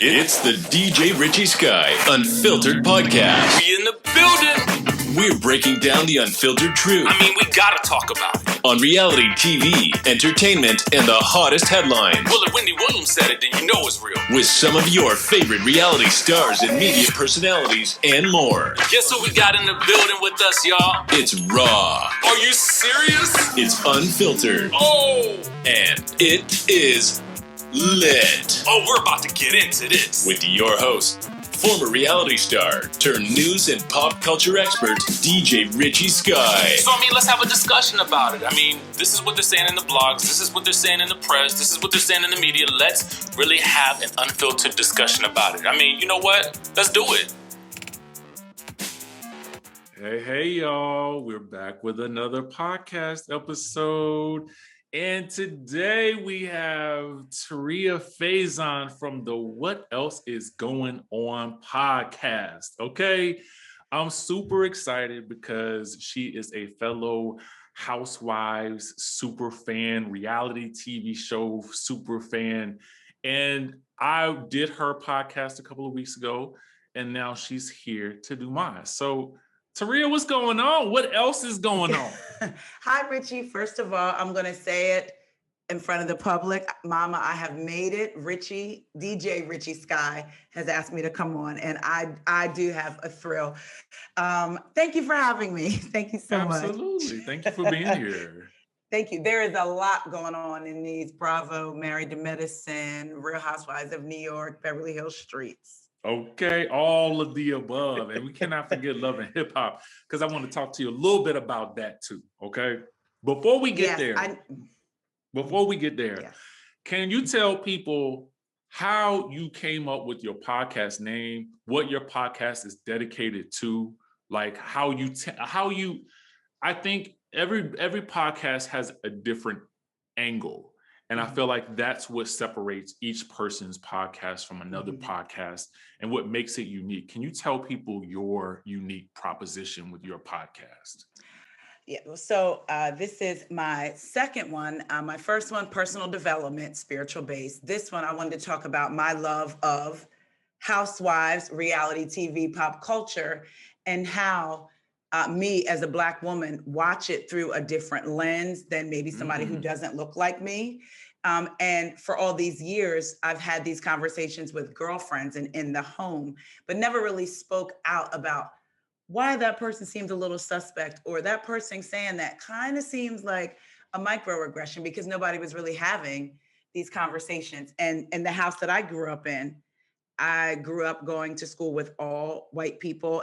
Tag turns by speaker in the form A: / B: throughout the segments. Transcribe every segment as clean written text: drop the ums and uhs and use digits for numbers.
A: It's the DJRichieSkye Unfiltered podcast.
B: We in the building.
A: We're breaking down the unfiltered truth.
B: I mean, we gotta talk about it.
A: On reality TV, entertainment, and the hottest headlines.
B: Well, if Wendy Williams said it, then you know it's real.
A: With some of your favorite reality stars and media personalities and more.
B: Guess who we got in the building with us, y'all?
A: It's raw.
B: Are you serious?
A: It's unfiltered.
B: Oh!
A: And it is lit.
B: Oh, we're about to get into this.
A: With your host, former reality star turned news and pop culture expert, DJ Richie Skye.
B: So, I mean, let's have a discussion about it. I mean, this is what they're saying in the blogs. This is what they're saying in the press. This is what they're saying in the media. Let's really have an unfiltered discussion about it. I mean, you know what? Let's do it.
C: Hey, y'all. We're back with another podcast episode. And today we have Taria Faison from the What Else Is Going On podcast. Okay, I'm super excited because she is a fellow housewives super fan, reality TV show super fan. And I did her podcast a couple of weeks ago, and now she's here to do mine. So Taria, what's going on? What else is going on?
D: Hi, Richie. First of all, I'm going to say it in front of the public. Mama, I have made it. Richie, DJRichieSkye has asked me to come on, and I do have a thrill. Thank you for having me. Thank you so much.
C: Absolutely. Thank you for being here.
D: Thank you. There is a lot going on in these Bravo, Married to Medicine, Real Housewives of New York, Beverly Hills streets.
C: Okay, all of the above. And we cannot forget love and hip hop, because I want to talk to you a little bit about that too. Okay. Before we get there,
D: Yes.
C: Can you tell people how you came up with your podcast name, what your podcast is dedicated to, like I think every podcast has a different angle. And I feel like that's what separates each person's podcast from another podcast and what makes it unique. Can you tell people your unique proposition with your podcast?
D: Yeah, so this is my second one. My first one, personal development, spiritual based. This one, I wanted to talk about my love of housewives, reality TV, pop culture, and how me as a Black woman watch it through a different lens than maybe somebody who doesn't look like me. And for all these years, I've had these conversations with girlfriends and in the home, but never really spoke out about why that person seemed a little suspect, or that person saying that kind of seems like a microaggression, because nobody was really having these conversations. And in the house that I grew up in, I grew up going to school with all white people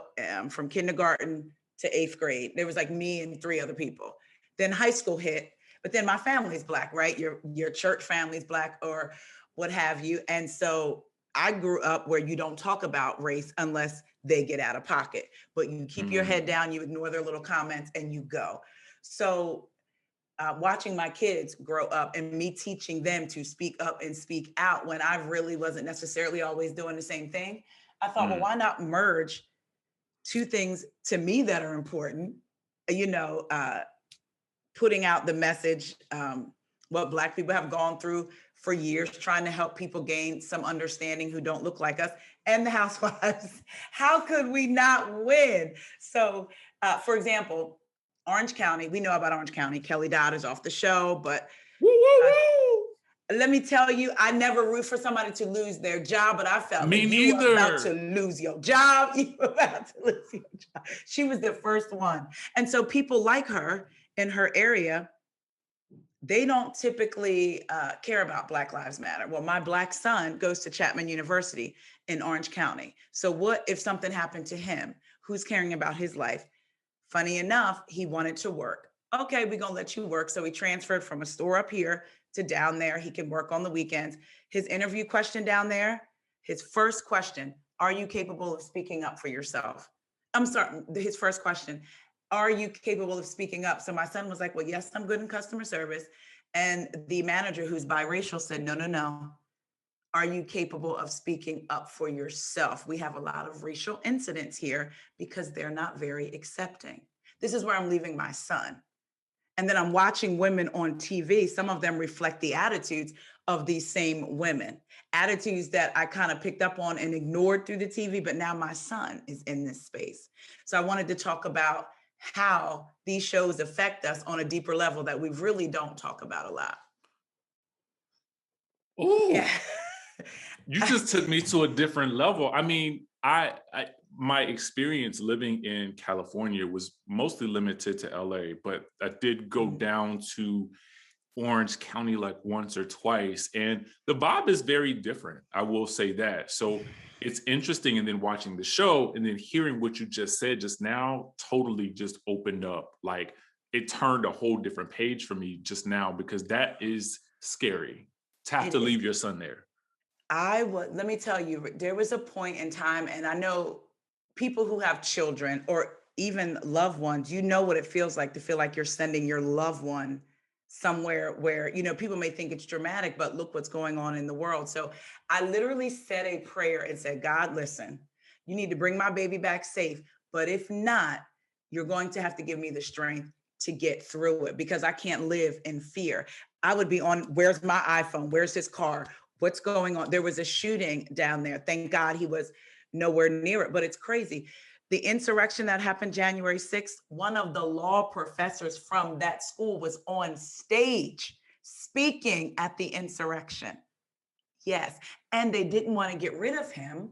D: from kindergarten to 8th grade. There was like me and 3 other people. Then high school hit, but then my family's Black, right? Your church family's Black or what have you. And so I grew up where you don't talk about race unless they get out of pocket, but you keep your head down, you ignore their little comments, and you go. So watching my kids grow up and me teaching them to speak up and speak out when I really wasn't necessarily always doing the same thing, I thought, well, why not merge two things to me that are important, putting out the message, what Black people have gone through for years, trying to help people gain some understanding who don't look like us, and the housewives. How could we not win? So, for example, Orange County, we know about Orange County. Kelly Dodd is off the show, but let me tell you, I never root for somebody to lose their job, but I felt
C: Me
D: like
C: neither.
D: you were about to lose your job. You were about to lose your job. She was the first one. And so people like her in her area, they don't typically care about Black Lives Matter. Well, my Black son goes to Chapman University in Orange County. So what if something happened to him? Who's caring about his life? Funny enough, he wanted to work. Okay, we're gonna let you work. So he transferred from a store up here to down there. He can work on the weekends. His interview question down there, his first question, are you capable of speaking up for yourself? I'm sorry, his first question, are you capable of speaking up? So my son was like, well, yes, I'm good in customer service. And the manager, who's biracial, said, no. Are you capable of speaking up for yourself? We have a lot of racial incidents here because they're not very accepting. This is where I'm leaving my son. And then I'm watching women on TV. Some of them reflect the attitudes. of these same women, attitudes that I kind of picked up on and ignored through the TV, but now my son is in this space. So I wanted to talk about how these shows affect us on a deeper level that we really don't talk about a lot.
C: Ooh,
D: Yeah.
C: you just took me to a different level. I mean, my experience living in California was mostly limited to LA, but I did go down to Orange County like once or twice, and the vibe is very different. I will say that. So it's interesting, and then watching the show and then hearing what you just said just now totally just opened up. Like it turned a whole different page for me just now, because that is scary to have to leave your son there.
D: Let me tell you, there was a point in time, and I know people who have children or even loved ones, you know what it feels like to feel like you're sending your loved one somewhere where, people may think it's dramatic, but look what's going on in the world. So I literally said a prayer and said, God, listen, you need to bring my baby back safe. But if not, you're going to have to give me the strength to get through it, because I can't live in fear. I would be on, where's my iPhone? Where's his car? What's going on? There was a shooting down there. Thank God he was nowhere near it, but it's crazy. The insurrection that happened January 6th, one of the law professors from that school was on stage speaking at the insurrection. Yes. And they didn't want to get rid of him.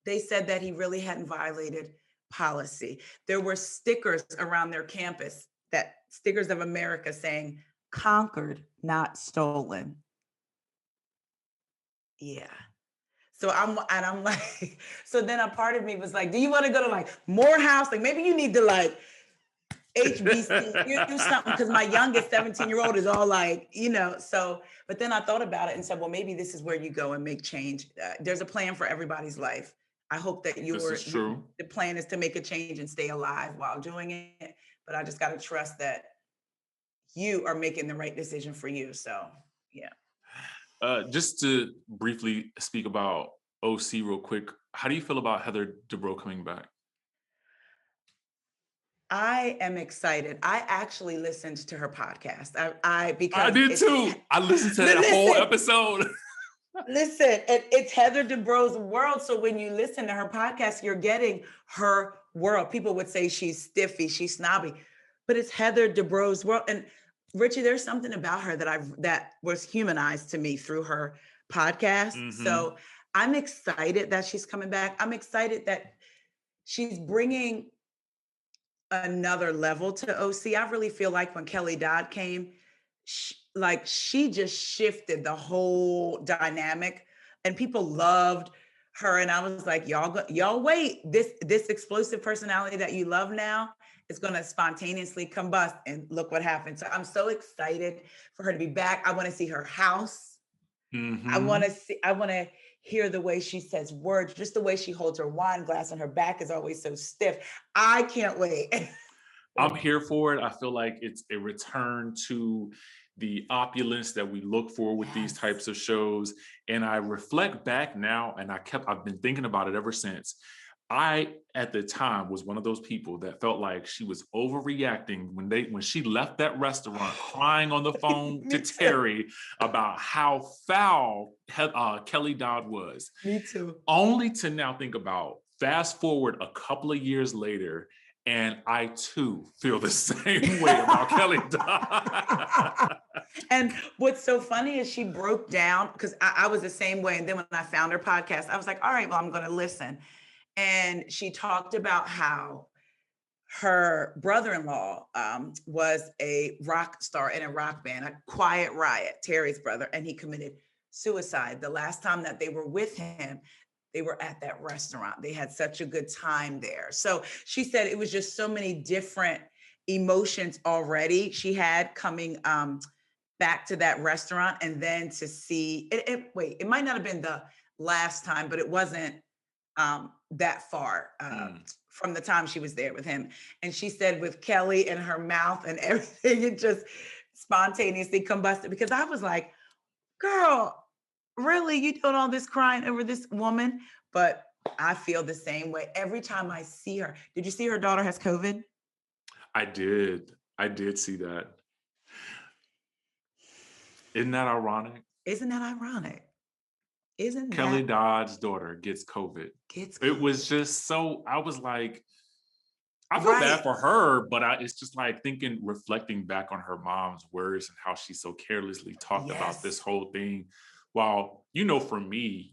D: They said that he really hadn't violated policy. There were stickers around their campus, that stickers of America saying, conquered, not stolen. Yeah. So I'm like, so then a part of me was like, do you want to go to like Morehouse? Like maybe you need to like HBC, do something, because my youngest 17-year-old is all like, so, but then I thought about it and said, well, maybe this is where you go and make change. There's a plan for everybody's life. I hope that the plan is to make a change and stay alive while doing it. But I just got to trust that you are making the right decision for you. So, yeah.
C: Just to briefly speak about OC real quick, how do you feel about Heather Dubrow coming back?
D: I am excited. I actually listened to her podcast. Because
C: I did too. I listened to that whole episode.
D: Listen, it's Heather Dubrow's world. So when you listen to her podcast, you're getting her world. People would say she's stiffy, she's snobby, but it's Heather Dubrow's world. And Richie, there's something about her that was humanized to me through her podcast. Mm-hmm. So I'm excited that she's coming back. I'm excited that she's bringing another level to OC. I really feel like when Kelly Dodd came, she just shifted the whole dynamic, and people loved her. And I was like, y'all wait, this explosive personality that you love now is going to spontaneously combust, and look what happened. So I'm so excited for her to be back. I want to see her house. Mm-hmm. I want to hear the way she says words, just the way she holds her wine glass, and her back is always so stiff. I can't wait.
C: I'm here for it. I feel like it's a return to the opulence that we look for with these types of shows. And I reflect back now, and I've been thinking about it ever since. I, at the time, was one of those people that felt like she was overreacting when she left that restaurant, crying on the phone to Terry about how foul Kelly Dodd was.
D: Me too.
C: Only to now think about, fast forward a couple of years later, and I too feel the same way about Kelly Dodd.
D: And what's so funny is she broke down, because I was the same way. And then when I found her podcast, I was like, all right, well, I'm going to listen. And she talked about how her brother-in-law was a rock star in a rock band, a Quiet Riot, Terry's brother, and he committed suicide. The last time that they were with him, they were at that restaurant. They had such a good time there. So she said it was just so many different emotions already she had coming back to that restaurant. And then to see it might not have been the last time, but it wasn't that far from the time she was there with him. And she said with Kelly and her mouth and everything, it just spontaneously combusted, because I was like, girl, really? You doing all this crying over this woman? But I feel the same way every time I see her. Did you see her daughter has COVID?
C: I did see that. Isn't that ironic?
D: Isn't that ironic? Isn't
C: Kelly
D: that
C: Dodd's daughter gets COVID.
D: gets
C: It
D: COVID.
C: was just so, I was like, I feel
D: Right.
C: bad for her, but it's just like reflecting back on her mom's words and how she so carelessly talked about this
D: Yes.
C: whole thing. While, for me,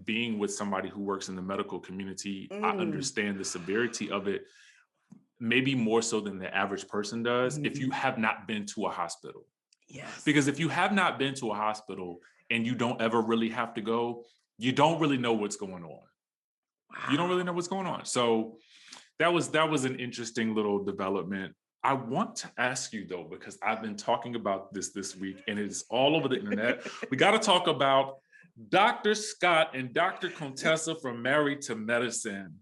C: being with somebody who works in the medical community, I understand the severity of it, maybe more so than the average person does, if you have not been to a hospital.
D: Yes.
C: Because if you have not been to a hospital and you don't ever really have to go, you don't really know what's going on.
D: Wow.
C: You don't really know what's going on. So that was an interesting little development. I want to ask you though, because I've been talking about this week and it's all over the internet. We got to talk about Dr. Scott and Dr. Contessa from Married to Medicine.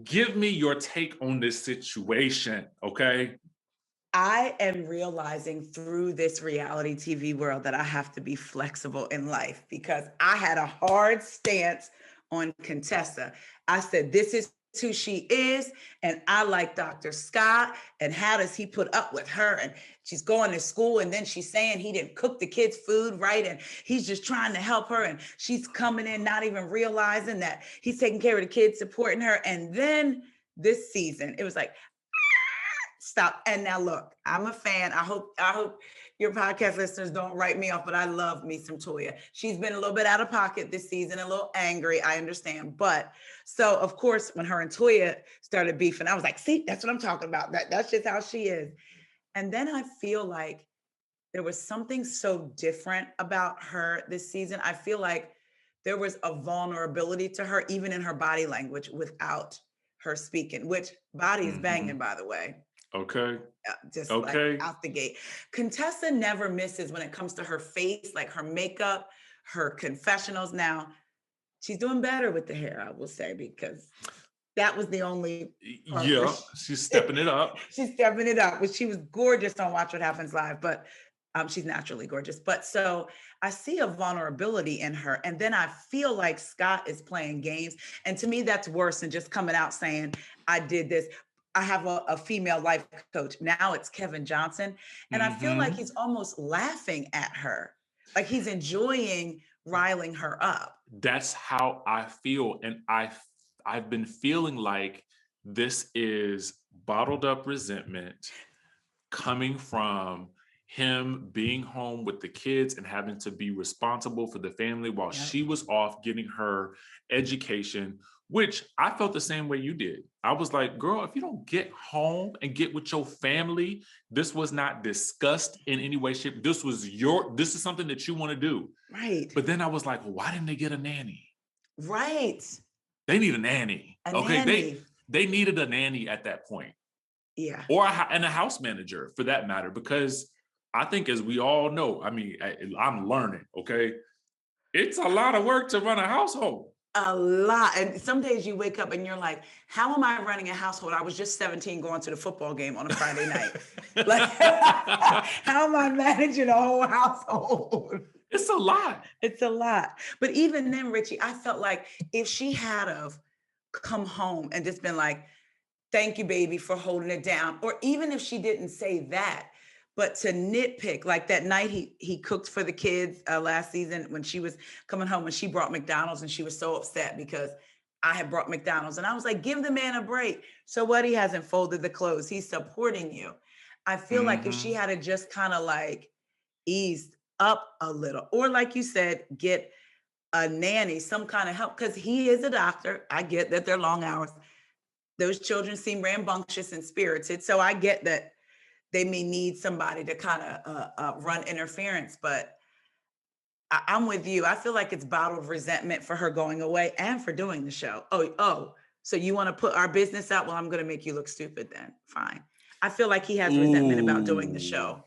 C: Give me your take on this situation, okay?
D: I am realizing through this reality TV world that I have to be flexible in life because I had a hard stance on Contessa. I said, this is who she is, and I like Dr. Scott, and how does he put up with her? And she's going to school, and then she's saying he didn't cook the kids' food right, and he's just trying to help her, and she's coming in not even realizing that he's taking care of the kids, supporting her. And then this season, it was like, stop. And now look, I'm a fan. I hope your podcast listeners don't write me off, but I love me some Toya. She's been a little bit out of pocket this season, a little angry. I understand. But so of course, when her and Toya started beefing, I was like, see, that's what I'm talking about. That's just how she is. And then I feel like there was something so different about her this season. I feel like there was a vulnerability to her, even in her body language, without her speaking, which body is banging, by the way.
C: Okay.
D: Just like out the gate. Contessa never misses when it comes to her face, like her makeup, her confessionals. Now, she's doing better with the hair, I will say, because that was the only part.
C: Yeah, she's stepping it up.
D: She's stepping it up, but she was gorgeous on Watch What Happens Live, but she's naturally gorgeous. But so I see a vulnerability in her. And then I feel like Scott is playing games. And to me, that's worse than just coming out saying, I did this. I have a female life coach. Now it's Kevin Johnson. And I feel like he's almost laughing at her. Like he's enjoying riling her up.
C: That's how I feel. And I've been feeling like this is bottled up resentment coming from him being home with the kids and having to be responsible for the family while she was off getting her education, which I felt the same way you did. I was like, girl, if you don't get home and get with your family, this was not discussed in any way, shape. This is something that you want to do.
D: Right.
C: But then I was like, well, why didn't they get a nanny?
D: Right.
C: They need a nanny.
D: Nanny.
C: They needed a nanny at that point.
D: Yeah.
C: And a house manager for that matter, because I think, as we all know, I mean, I'm learning, okay? It's a lot of work to run a household.
D: A lot. And some days you wake up and you're like, how am I running a household? I was just 17 going to the football game on a Friday night. Like, how am I managing a whole household?
C: It's a lot.
D: It's a lot. But even then, Richie, I felt like if she had have come home and just been like, thank you, baby, for holding it down. Or even if she didn't say that, but to nitpick, like that night he cooked for the kids last season when she was coming home, when she brought McDonald's and she was so upset because I had brought McDonald's. And I was like, give the man a break. So what? He hasn't folded the clothes. He's supporting you. I feel like if she had just kind of like eased up a little, or like you said, get a nanny, some kind of help, because he is a doctor. I get that they're long hours. Those children seem rambunctious and spirited. So I get that they may need somebody to kind of run interference, but I'm with you. I feel like it's bottled resentment for her going away and for doing the show. Oh, so you want to put our business out? Well, I'm going to make you look stupid then. Fine. I feel like he has resentment about doing the show.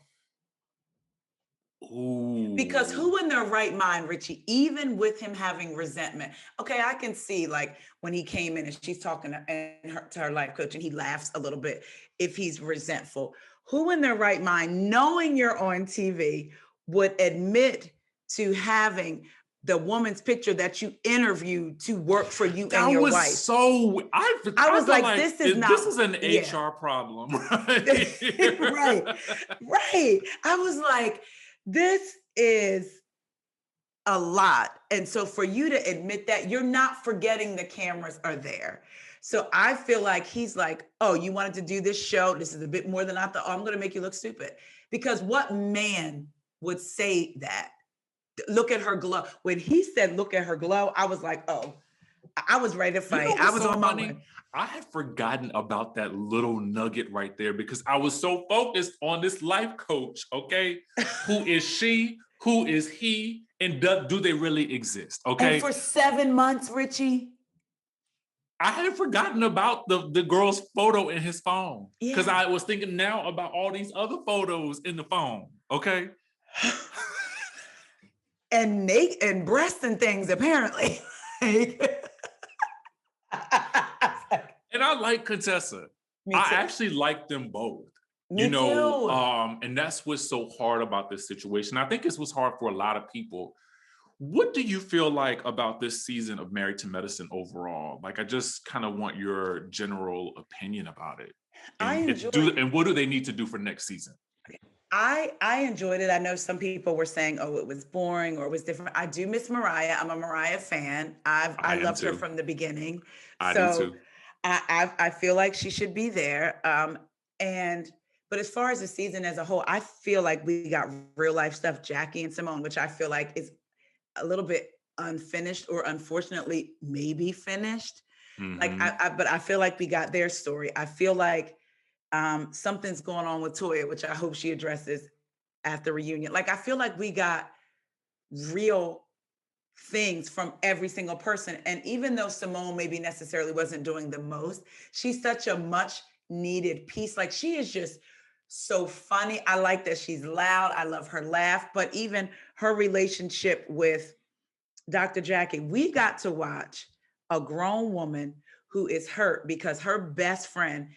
C: Ooh.
D: Because who in their right mind, Richie, even with him having resentment, okay, I can see like when he came in and she's talking to her life coach and he laughs a little bit if he's resentful. Who in their right mind, knowing you're on TV, would admit to having the woman's picture that you interviewed to work for you and your wife?
C: So I
D: was like, this is
C: an HR problem, right?
D: Right. I was like, this is a lot. And so for you to admit that, you're not forgetting the cameras are there. So I feel like he's like, oh, you wanted to do this show. This is a bit more than I thought. Oh, I'm going to make you look stupid. Because what man would say that? Look at her glow. When he said, look at her glow, I was like, oh, I was ready to fight. I was on my way.
C: I had forgotten about that little nugget right there because I was so focused on this life coach, okay? Who is she? Who is he? And do they really exist, okay?
D: And for 7 months, Richie.
C: I had forgotten about the girl's photo in his phone because
D: Yeah.
C: I was thinking now about all these other photos in the phone, okay?
D: And naked and breasts and things, apparently.
C: And I like Contessa. I actually like them both.
D: Me too.
C: And that's what's so hard about this situation. I think it's what's hard for a lot of people. What do you feel like about this season of Married to Medicine overall? Like, I just kind of want your general opinion about it. And what do they need to do for next season?
D: I enjoyed it. I know some people were saying, oh, it was boring or it was different. I do miss Mariah. I'm a Mariah fan. I loved her from the beginning.
C: I do too.
D: I feel like she should be there. But as far as the season as a whole, I feel like we got real life stuff, Jackie and Simone, which I feel like is a little bit unfinished or unfortunately maybe finished.
C: Mm-hmm.
D: But I feel like we got their story. I feel like something's going on with Toya, which I hope she addresses at the reunion. Like, I feel like we got real things from every single person. And even though Simone maybe necessarily wasn't doing the most, she's such a much needed piece. Like, she is just so funny. I like that she's loud. I love her laugh. But even her relationship with Dr. Jackie, we got to watch a grown woman who is hurt because her best friend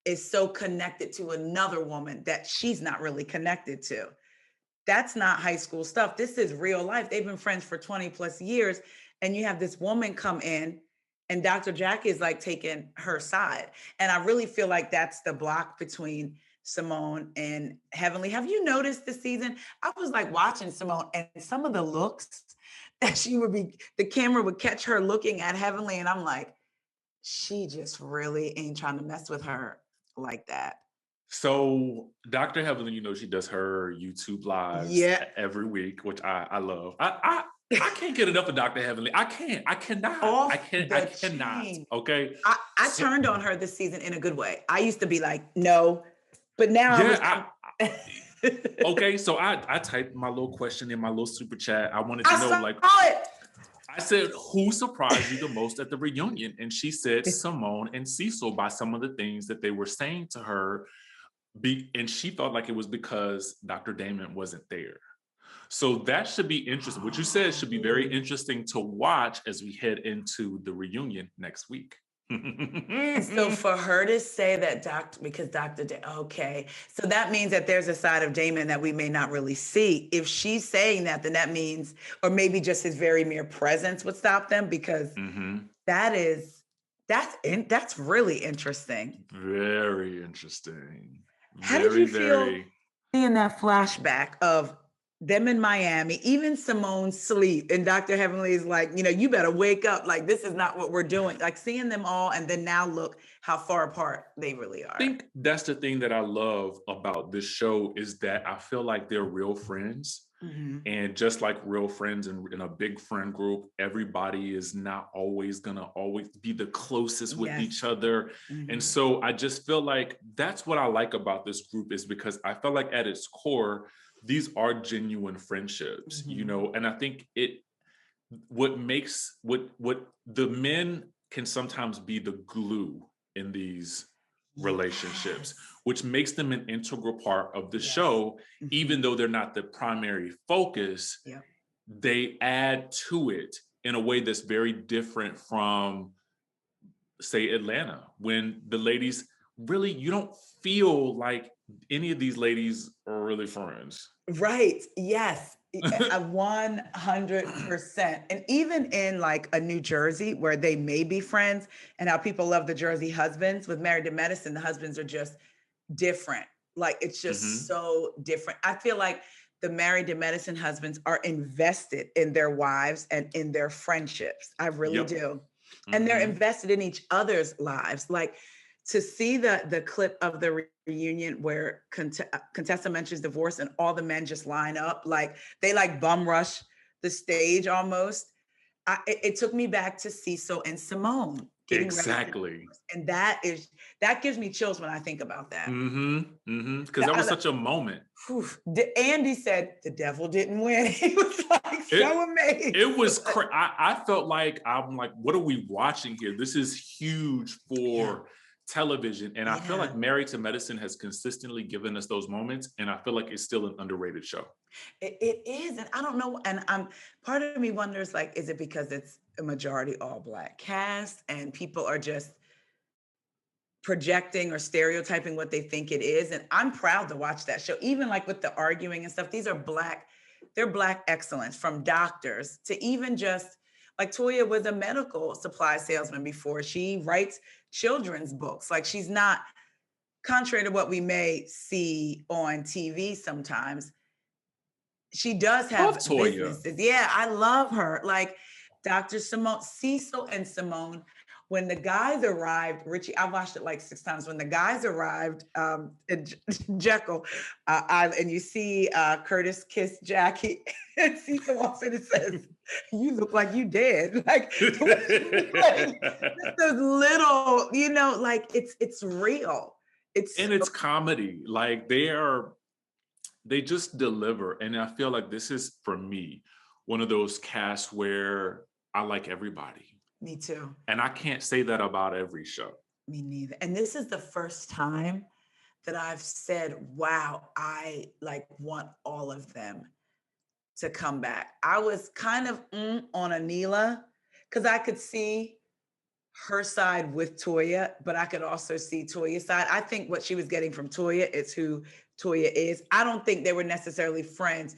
D: is so connected to another woman that she's not really connected to. That's not high school stuff. This is real life. They've been friends for 20 plus years. And you have this woman come in and Dr. Jackie is like taking her side. And I really feel like that's the block between Simone and Heavenly. Have you noticed this season? I was like watching Simone and some of the looks that the camera would catch her looking at Heavenly. And I'm like, she just really ain't trying to mess with her like that.
C: So Dr. Heavenly, she does her YouTube lives every week, which I love. I can't get enough of Dr. Heavenly. I cannot. I cannot. Okay.
D: I turned on her this season in a good way. I used to be like, no, but now
C: okay, so I typed my little question in my little super chat. I wanted to know, I said, who surprised you the most at the reunion? And she said Simone and Cecil by some of the things that they were saying to her. And she felt like it was because Dr. Damon wasn't there. So that should be interesting. What you said should be very interesting to watch as we head into the reunion next week.
D: So for her to say that because okay, so that means that there's a side of Damon that we may not really see. If she's saying that, then that means, or maybe just his very mere presence would stop them, because that's really interesting.
C: Very interesting.
D: How did you feel seeing that flashback of them in Miami, even Simone's sleep, and Dr. Heavenly's like, you better wake up. Like, this is not what we're doing. Like, seeing them all, and then now look how far apart they really are.
C: I think that's the thing that I love about this show is that I feel like they're real friends. Mm-hmm. And just like real friends in a big friend group, everybody is not always gonna be the closest with each other. Mm-hmm. And so I just feel like that's what I like about this group, is because I feel like at its core, these are genuine friendships, and I think what the men can sometimes be the glue in these relationships, which makes them an integral part of the show, even though they're not the primary focus. They add to it in a way that's very different from, say, Atlanta, when the ladies really, you don't feel like any of these ladies are really friends.
D: Right. Yes. 100%. And even in like a New Jersey where they may be friends, and how people love the Jersey husbands, with Married to Medicine, the husbands are just different. Like, it's just so different. I feel like the married to medicine husbands are invested in their wives and in their friendships. I really
C: Yep.
D: do. And they're invested in each other's lives. Like, to see the clip of the reunion where Contessa mentions divorce and all the men just line up, like they like bum rush the stage almost. It took me back to Cecil and Simone getting ready.
C: Exactly.
D: And that gives me chills when I think about that.
C: Because that was such a moment.
D: Andy said the devil didn't win. He was like so amazed.
C: It was I felt like, I'm like, what are we watching here? This is huge for television. And I feel like Married to Medicine has consistently given us those moments. And I feel like it's still an underrated show.
D: It is. And I don't know. And part of me wonders, like, is it because it's a majority all Black cast and people are just projecting or stereotyping what they think it is? And I'm proud to watch that show, even like with the arguing and stuff. These are they're Black excellence, from doctors to even just like Toya was a medical supply salesman before. She writes children's books. Like, she's not, contrary to what we may see on TV sometimes, she does have businesses. Yeah, I love her. Like Dr. Simone, Cecil and Simone, when the guys arrived, Richie, I watched it like 6 times. When the guys arrived in Jekyll, and you see Curtis kiss Jackie, and Cecil walks in and says, "You look like you dead." Like, like those little, like it's real. It's
C: comedy. Like they just deliver. And I feel like this is, for me, one of those casts where I like everybody.
D: Me too.
C: And I can't say that about every show.
D: Me neither. And this is the first time that I've said, wow, I like want all of them to come back. I was kind of on Anila because I could see her side with Toya, but I could also see Toya's side. I think what she was getting from Toya is who Toya is. I don't think they were necessarily friends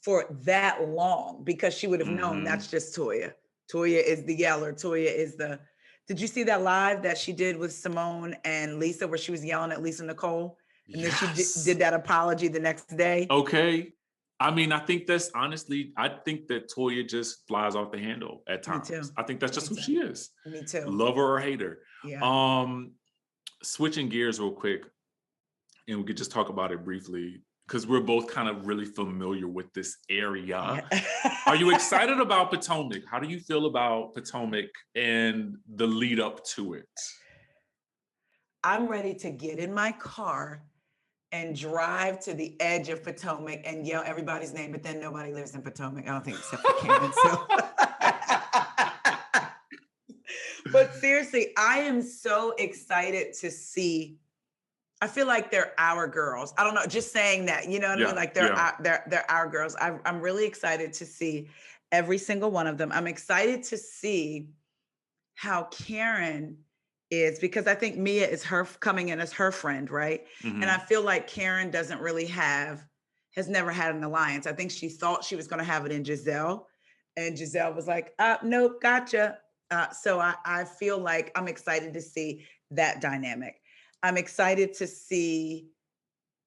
D: for that long because she would have known that's just Toya. Toya is the yeller. Toya is did you see that live that she did with Simone and Lisa where she was yelling at Lisa Nicole? And then she did that apology the next day.
C: Okay. I mean, I think that Toya just flies off the handle at times.
D: Me too.
C: I think that's just who she is.
D: Me too.
C: Love her or hate her.
D: Yeah.
C: Switching gears real quick, and we could just talk about it briefly, because we're both kind of really familiar with this area.
D: Yeah.
C: Are you excited about Potomac? How do you feel about Potomac and the lead up to it?
D: I'm ready to get in my car and drive to the edge of Potomac and yell everybody's name, but then nobody lives in Potomac. I don't think except for Karen. So. But seriously, I am so excited to see. I feel like they're our girls. I don't know, just saying that, you know what I mean? Like they're our girls. I'm really excited to see every single one of them. I'm excited to see how Karen is, because I think Mia is coming in as her friend, right? And I feel like Karen doesn't really has never had an alliance. I think she thought she was going to have it in Giselle, and Giselle was like, nope, gotcha. So I feel like I'm excited to see that dynamic. I'm excited to see,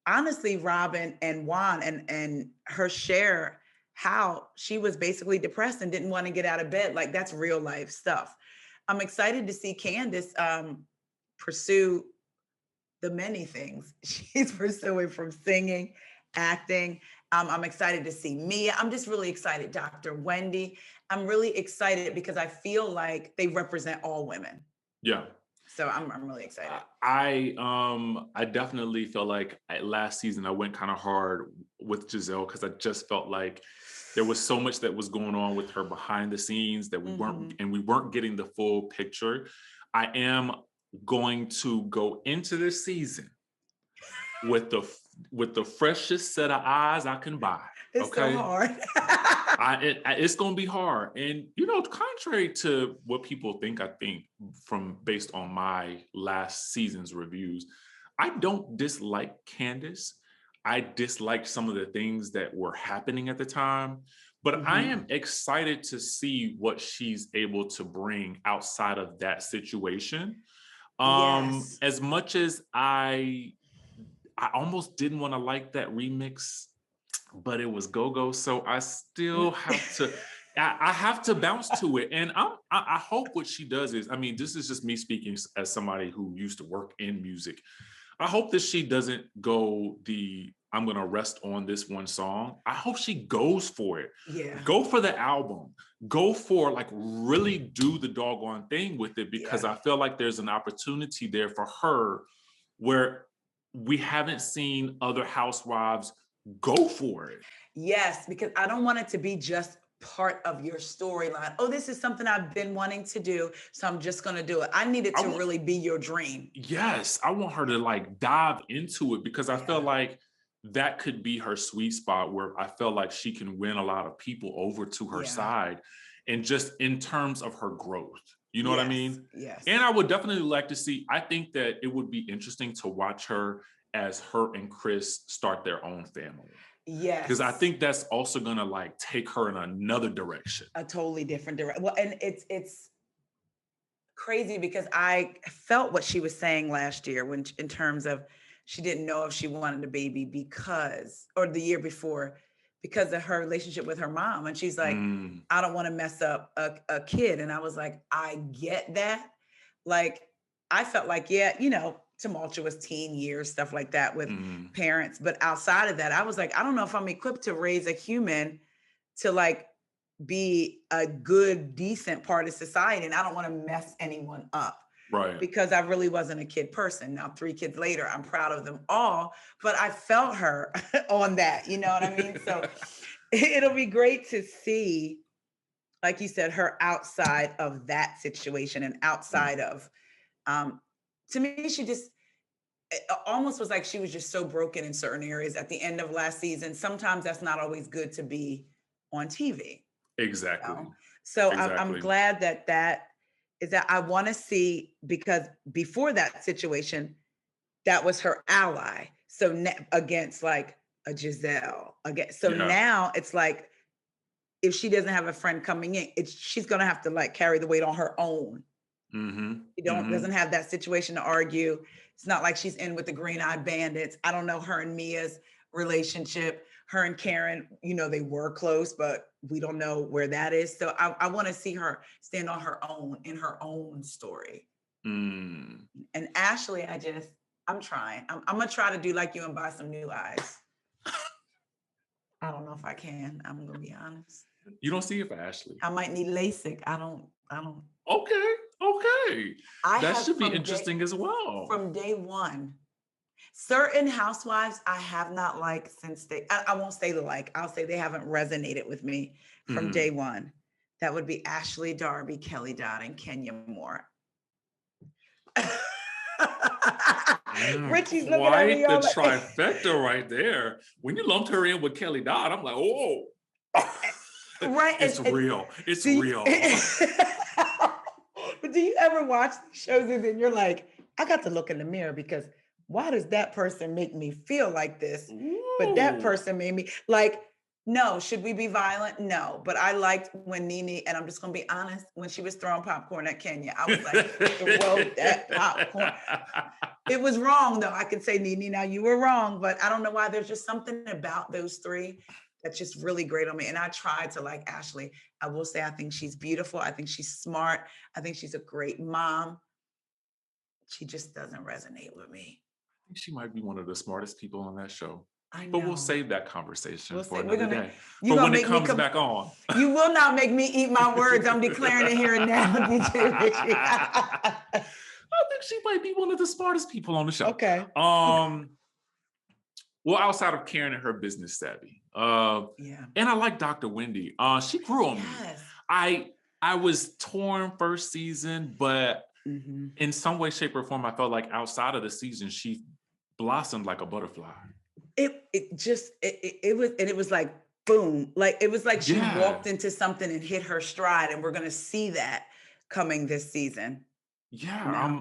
D: honestly, Robin and Juan and her share how she was basically depressed and didn't want to get out of bed. Like, that's real life stuff. I'm excited to see Candace pursue the many things she's pursuing, from singing, acting. I'm excited to see Mia. I'm just really excited. Dr. Wendy. I'm really excited because I feel like they represent all women.
C: Yeah.
D: So I'm really excited.
C: I definitely felt like last season I went kind of hard with Giselle because I just felt like there was so much that was going on with her behind the scenes that we weren't getting the full picture. I am going to go into this season with the freshest set of eyes I can buy.
D: It's so hard.
C: It's going to be hard. And, contrary to what people think, I think based on my last season's reviews, I don't dislike Candace. I disliked some of the things that were happening at the time, but I am excited to see what she's able to bring outside of that situation.
D: Yes.
C: As much as I almost didn't want to like that remix but it was go-go. So I still have to, I have to bounce to it. And I hope what she does is, I mean, this is just me speaking as somebody who used to work in music. I hope that she doesn't go I'm going to rest on this one song. I hope she goes for it.
D: Yeah.
C: Go for the album. Go for, like, really do the doggone thing with it, because I feel like there's an opportunity there for her where we haven't seen other housewives go for it.
D: Yes, because I don't want it to be just part of your storyline. Oh, this is something I've been wanting to do, so I'm just going to do it. I need it to really be your dream.
C: Yes, I want her to, like, dive into it, because I feel like that could be her sweet spot, where I feel like she can win a lot of people over to her side, and just in terms of her growth. You know what I mean?
D: Yes.
C: And I would definitely like to see, I think that it would be interesting to watch her as her and Chris start their own family.
D: Yes.
C: Because I think that's also going to, like, take her in another direction.
D: A totally different direction. Well, and it's crazy because I felt what she was saying last year when, in terms of, she didn't know if she wanted a baby or the year before, because of her relationship with her mom. And she's like, I don't want to mess up a kid. And I was like, I get that. Like, I felt like, tumultuous teen years, stuff like that with parents. But outside of that, I was like, I don't know if I'm equipped to raise a human to, like, be a good, decent part of society. And I don't want to mess anyone up.
C: Right.
D: Because I really wasn't a kid person. Now, 3 kids later, I'm proud of them all, but I felt her on that, you know what I mean? So it'll be great to see, like you said, her outside of that situation and outside of, to me, she just, it almost was like she was just so broken in certain areas at the end of last season. Sometimes that's not always good to be on TV.
C: Exactly.
D: You know? So I'm glad that is that I want to see, because before that situation, that was her ally. So against, like, a Giselle. Now it's like, if she doesn't have a friend coming in, she's going to have to, like, carry the weight on her own. She doesn't have that situation to argue. It's not like she's in with the Green Eye Bandits. I don't know her and Mia's relationship. Her and Karen, they were close, but we don't know where that is. So I want to see her stand on her own in her own story. And Ashley, I'm trying. I'm going to try to do like you and buy some new eyes. I don't know if I can. I'm going to be honest.
C: You don't see it for Ashley.
D: I might need LASIK. I don't.
C: Okay. That should be interesting as well.
D: From day one. Certain housewives I have not liked since I won't say I'll say they haven't resonated with me from day one. That would be Ashley, Darby, Kelly Dodd, and Kenya Moore. Richie's looking at me.
C: Quite the trifecta right there. When you lumped her in with Kelly Dodd, I'm like, oh.
D: Right.
C: It's real. It's real.
D: But do you ever watch shows and then you're like, I got to look in the mirror, because why does that person make me feel like this? Ooh. But that person made me like, no, should we be violent? No. But I liked when Nene, and I'm just going to be honest, when she was throwing popcorn at Kenya, I was like, throw that popcorn. It was wrong, though. I could say, Nene, now you were wrong, but I don't know why. There's just something about those three that's just really great on me. And I tried to like Ashley. I will say, I think she's beautiful. I think she's smart. I think she's a great mom. She just doesn't resonate with me.
C: I think she might be one of the smartest people on that show.
D: I know.
C: But we'll save that conversation for another day.
D: But
C: when it comes back on.
D: You will not make me eat my words. I'm declaring it here and now, DJ Richie.
C: I think she might be one of the smartest people on the show.
D: Okay.
C: Well, outside of Karen and her business savvy. And I like Dr. Wendy. She grew on me. I was torn first season, but in some way, shape, or form, I felt like outside of the season, she blossomed like a butterfly. It was like, boom. Like, it was like she walked into something and hit her stride, and we're going to see that coming this season. Yeah,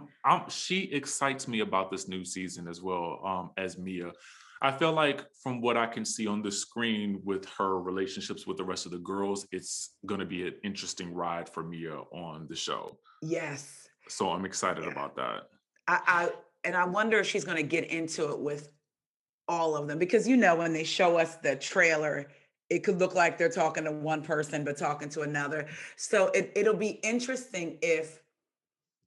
C: she excites me about this new season as well, as Mia. I feel like from what I can see on the screen with her relationships with the rest of the girls, it's going to be an interesting ride for Mia on the show.
D: Yes.
C: So I'm excited about that.
D: I wonder if she's going to get into it with all of them, because when they show us the trailer, it could look like they're talking to one person but talking to another. So it'll be interesting if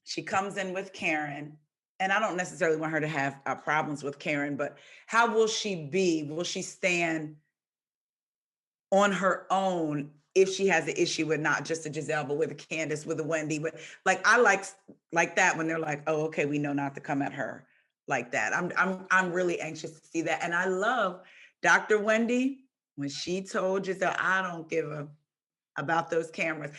D: she comes in with Karen, and I don't necessarily want her to have problems with Karen, but how will she be? Will she stand on her own if she has an issue with not just a Giselle, but with a Candace, with a Wendy? But like, I like that when they're like, oh, okay, we know not to come at her like that. I'm really anxious to see that. And I love Dr. Wendy when she told Giselle, I don't give a about those cameras.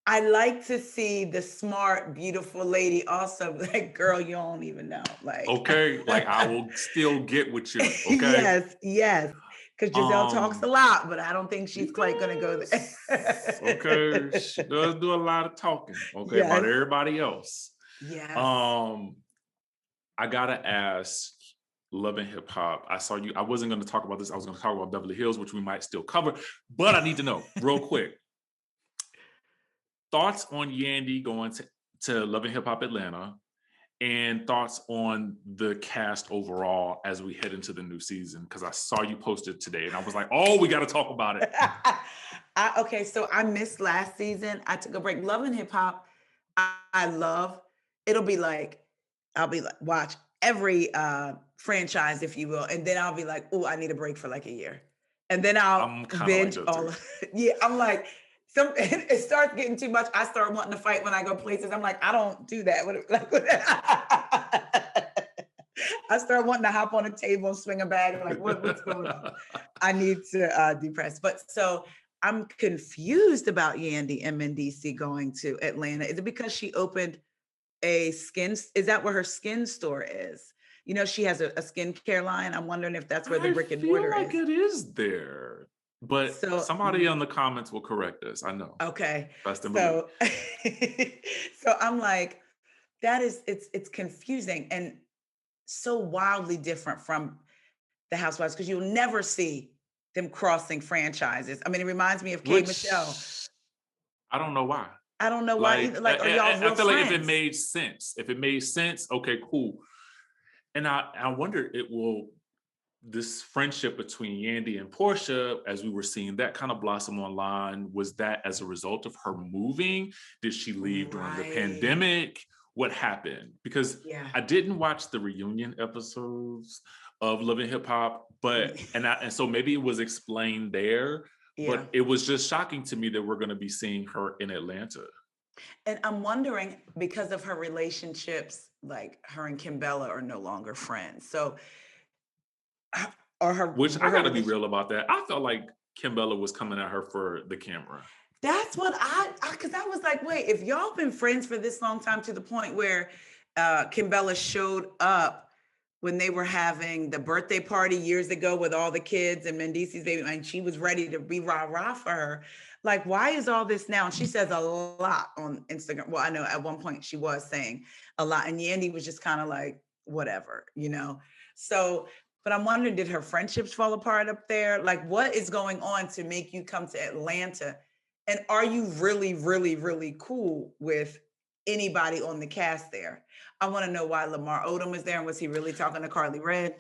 D: I like to see the smart, beautiful lady also like, girl, you don't even know. Like,
C: Okay, like I will still get with you. Okay.
D: Yes. Because Giselle talks a lot, but I don't think she's quite gonna go there.
C: Okay, she does do a lot of talking. Okay, about everybody else.
D: Yes.
C: I gotta ask, Love and Hip Hop. I saw you. I wasn't going to talk about this. I was going to talk about Beverly Hills, which we might still cover, but I need to know real quick. Thoughts on Yandy going to Love and Hip Hop Atlanta, and thoughts on the cast overall as we head into the new season, because I saw you posted today and I was like, oh, we got to talk about it.
D: Okay, so I missed last season. I took a break. Love and Hip Hop, I love. It'll be like, I'll be like, watch every franchise, if you will. And then I'll be like, oh, I need a break for like a year. And then I'll binge
C: like
D: all of it. Yeah, I'm like, it starts getting too much. I start wanting to fight when I go places. I'm like, I don't do that. I start wanting to hop on a table and swing a bag. I'm like, what's going on? I need to depress. But so I'm confused about Yandy and Mendici going to Atlanta. Is it because she opened a skin? Is that where her skin store is? She has a skincare line. I'm wondering if that's where the brick and mortar is.
C: I feel like it is there. But somebody in the comments will correct us. I know.
D: Okay. So I'm like, it's confusing and so wildly different from the Housewives, because you'll never see them crossing franchises. I mean, it reminds me of K. Michelle.
C: I don't know why.
D: I don't know why either. Like, are y'all real
C: I feel
D: friends?
C: like if it made sense, okay, cool. And I wonder this friendship between Yandy and Portia, as we were seeing that kind of blossom online, was that as a result of her moving? Did she leave during the pandemic? What happened? Because I didn't watch the reunion episodes of Love and Hip Hop, but and so maybe it was explained there. Yeah. But it was just shocking to me that we're going to be seeing her in Atlanta.
D: And I'm wondering, because of her relationships, like her and Kimbella are no longer friends. So,
C: which I got to be real about that. I felt like Kimbella was coming at her for the camera.
D: That's what because I was like, wait, if y'all been friends for this long time, to the point where Kimbella showed up when they were having the birthday party years ago with all the kids and Mendici's baby, and she was ready to be rah-rah for her. Like, why is all this now? And she says a lot on Instagram. Well, I know at one point she was saying a lot, and Yandy was just kind of like, whatever, So, but I'm wondering, did her friendships fall apart up there? Like, what is going on to make you come to Atlanta? And are you really, really, really cool with anybody on the cast there? I want to know why Lamar Odom was there, and was he really talking to Carly Red?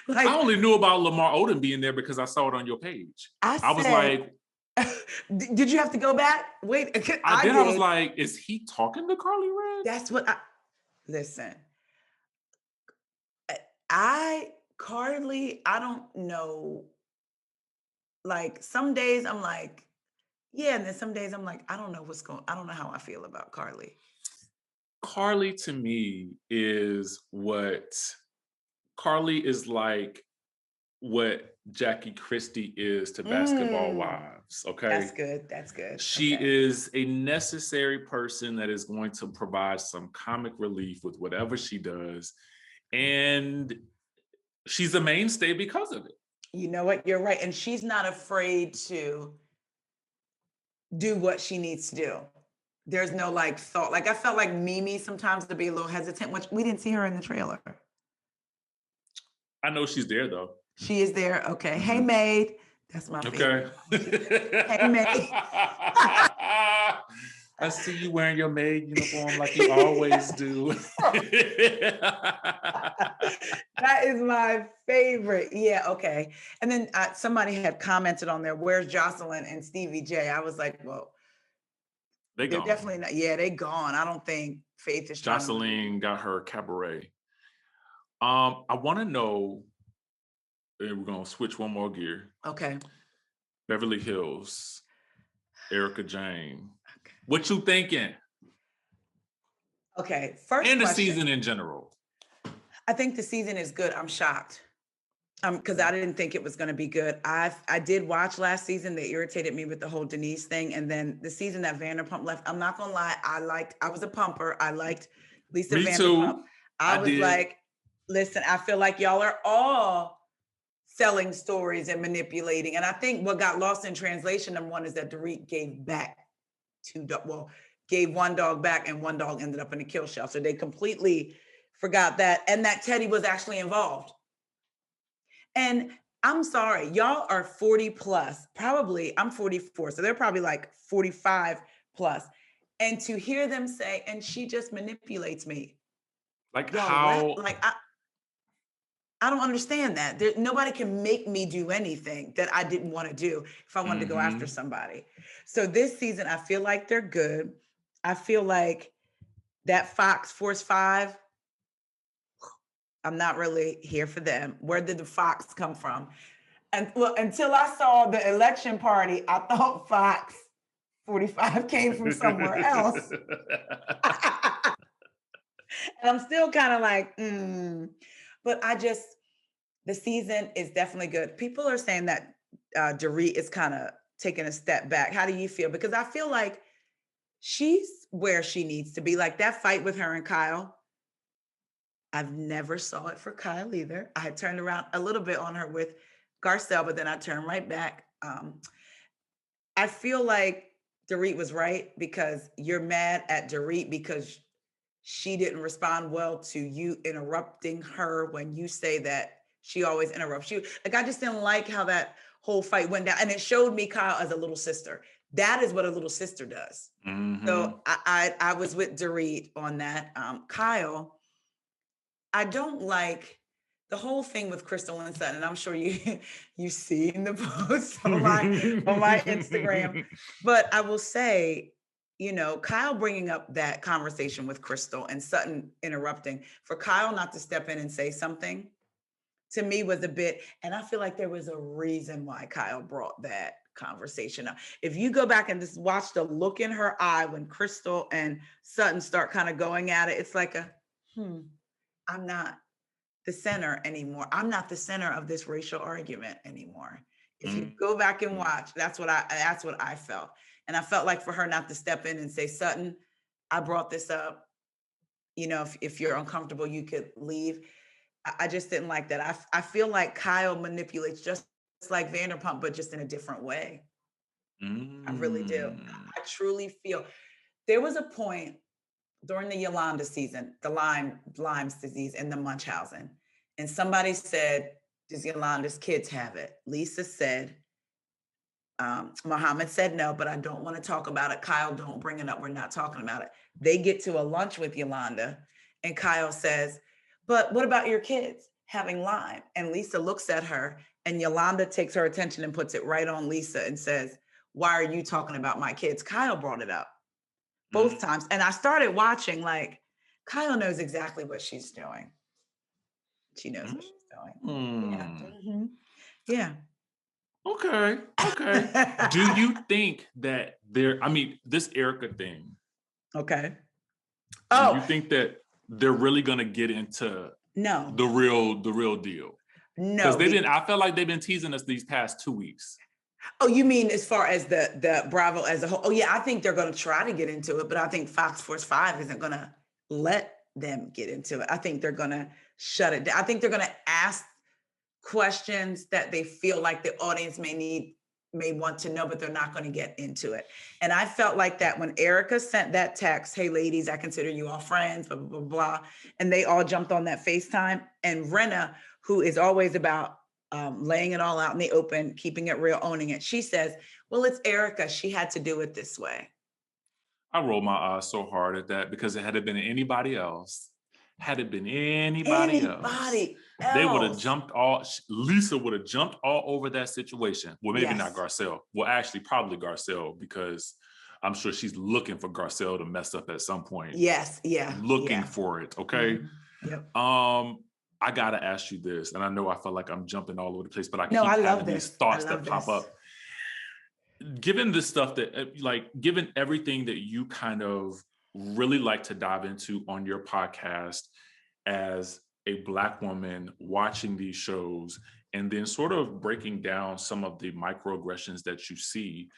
C: I only knew about Lamar Odom being there because I saw it on your page. I was like,
D: did you have to go back? Wait,
C: I did. I was like, is he talking to Carly Red?
D: That's what listen. Carly, I don't know. Like, some days I'm like, yeah, and then some days I'm like, I don't know how I feel about Carly.
C: Carly to me is like what Jackie Christie is to Basketball Wives. Okay.
D: That's good.
C: She is a necessary person that is going to provide some comic relief with whatever she does. And she's a mainstay because of it.
D: You know what? You're right. And she's not afraid to do what she needs to do. There's no thought. Like, I felt like Mimi sometimes to be a little hesitant, which we didn't see her in the trailer.
C: I know she's there though.
D: She is there. Okay. Mm-hmm. Hey, maid. That's my favorite. Okay. Hey, maid.
C: I see you wearing your maid uniform like you always do.
D: That is my favorite. Yeah, okay. And then somebody had commented on there, where's Jocelyn and Stevie J? I was like, well,
C: They're
D: they're
C: gone.
D: definitely not. Yeah, they gone. I don't think Faith is trying to.
C: Jocelyn got her cabaret. I want to know, and we're gonna switch one more gear.
D: Okay.
C: Beverly Hills, Erica Jane. Okay. What you thinking?
D: Okay, first
C: and the
D: question.
C: season in general.
D: I think the season is good. I'm shocked. Because I didn't think it was going to be good. I did watch last season. They irritated me with the whole Denise thing. And then the season that Vanderpump left, I'm not going to lie. I was a pumper. I liked Lisa
C: Me
D: Vanderpump.
C: too.
D: I was like, listen, I feel like y'all are all selling stories and manipulating. And I think what got lost in translation, number one, is that Dorit gave one dog back and one dog ended up in a kill shelf. So they completely forgot that. And that Teddy was actually involved. And I'm sorry, y'all are 40 plus. Probably, I'm 44, so they're probably like 45 plus. And to hear them say, and she just manipulates me.
C: Like
D: y'all,
C: how?
D: what? Like I don't understand that. Nobody can make me do anything that I didn't want to do if I wanted to go after somebody. So this season, I feel like they're good. I feel like that Fox Force 5, I'm not really here for them. Where did the Fox come from? And well, until I saw the election party, I thought Fox 45 came from somewhere else. And I'm still kind of like, But the season is definitely good. People are saying that Dorit is kind of taking a step back. How do you feel? Because I feel like she's where she needs to be. Like that fight with her and Kyle, I've never saw it for Kyle either. I had turned around a little bit on her with Garcelle, but then I turned right back. I feel like Dorit was right because you're mad at Dorit because she didn't respond well to you interrupting her when you say that she always interrupts you. Like, I just didn't like how that whole fight went down. And it showed me Kyle as a little sister. That is what a little sister does. Mm-hmm. So I was with Dorit on that. Kyle, I don't like the whole thing with Crystal and Sutton, and I'm sure you've seen the posts on my Instagram. But I will say, Kyle bringing up that conversation with Crystal and Sutton interrupting, for Kyle not to step in and say something, to me was a bit, and I feel like there was a reason why Kyle brought that conversation up. If you go back and just watch the look in her eye when Crystal and Sutton start kind of going at it, it's like I'm not the center anymore. I'm not the center of this racial argument anymore. If you go back and watch, that's what I felt. And I felt like for her not to step in and say, Sutton, I brought this up. If you're uncomfortable, you could leave. I just didn't like that. I feel like Kyle manipulates just like Vanderpump, but just in a different way. I really do. I truly feel there was a point during the Yolanda season, the Lyme's disease and the Munchausen. And somebody said, does Yolanda's kids have it? Lisa said, Muhammad said no, but I don't want to talk about it. Kyle, don't bring it up. We're not talking about it. They get to a lunch with Yolanda and Kyle says, but what about your kids having Lyme? And Lisa looks at her and Yolanda takes her attention and puts it right on Lisa and says, why are you talking about my kids? Kyle brought it up both times. And I started watching, like, Kyle knows exactly what she's doing. She knows what she's doing. Yeah. Yeah.
C: Okay. Do you think that this Erica thing?
D: Okay.
C: Do you think that they're really gonna get into the real deal? No. Because I felt like they've been teasing us these past 2 weeks.
D: Oh, you mean as far as the Bravo as a whole? Oh, yeah, I think they're going to try to get into it, but I think Fox Force 5 isn't going to let them get into it. I think they're going to shut it down. I think they're going to ask questions that they feel like the audience may want to know, but they're not going to get into it. And I felt like that when Erica sent that text, hey, ladies, I consider you all friends, blah, blah, blah, blah. And they all jumped on that FaceTime. And Renna, who is always about laying it all out in the open, keeping it real, owning it. She says, well, it's Erica. She had to do it this way.
C: I rolled my eyes so hard at that because had it been anybody else, else,
D: Anybody
C: they would have
D: else.
C: jumped Lisa would have jumped all over that situation. Well, maybe not
D: Yes.
C: Garcelle. Well, actually, probably Garcelle, because I'm sure she's looking for Garcelle to mess up at some point.
D: Yes. Yeah.
C: Looking
D: Yeah.
C: for it. Okay.
D: Yep.
C: I gotta ask you this, and I know I feel like I'm jumping all over the place, but I
D: No,
C: keep
D: I love
C: having these
D: this.
C: thoughts
D: I
C: that
D: love
C: pop
D: this.
C: up. Given the stuff that, given everything that you kind of really like to dive into on your podcast as a Black woman watching these shows, and then sort of breaking down some of the microaggressions that you see,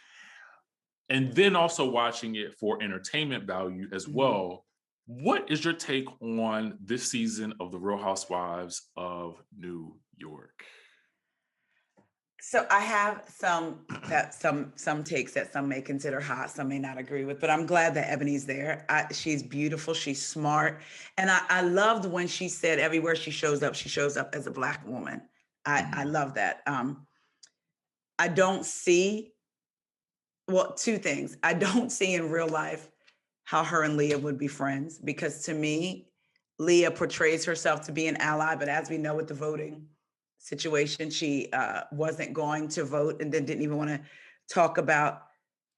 C: and then also watching it for entertainment value as well. What is your take on this season of The Real Housewives of New York?
D: So I have some takes that some may consider hot, some may not agree with, but I'm glad that Ebony's there. She's beautiful, she's smart, and I loved when she said everywhere she shows up as a Black woman. I love that. I don't see, well, two things. I don't see in real life how her and Leah would be friends, because to me, Leah portrays herself to be an ally, but as we know with the voting situation, she wasn't going to vote, and then didn't even want to talk about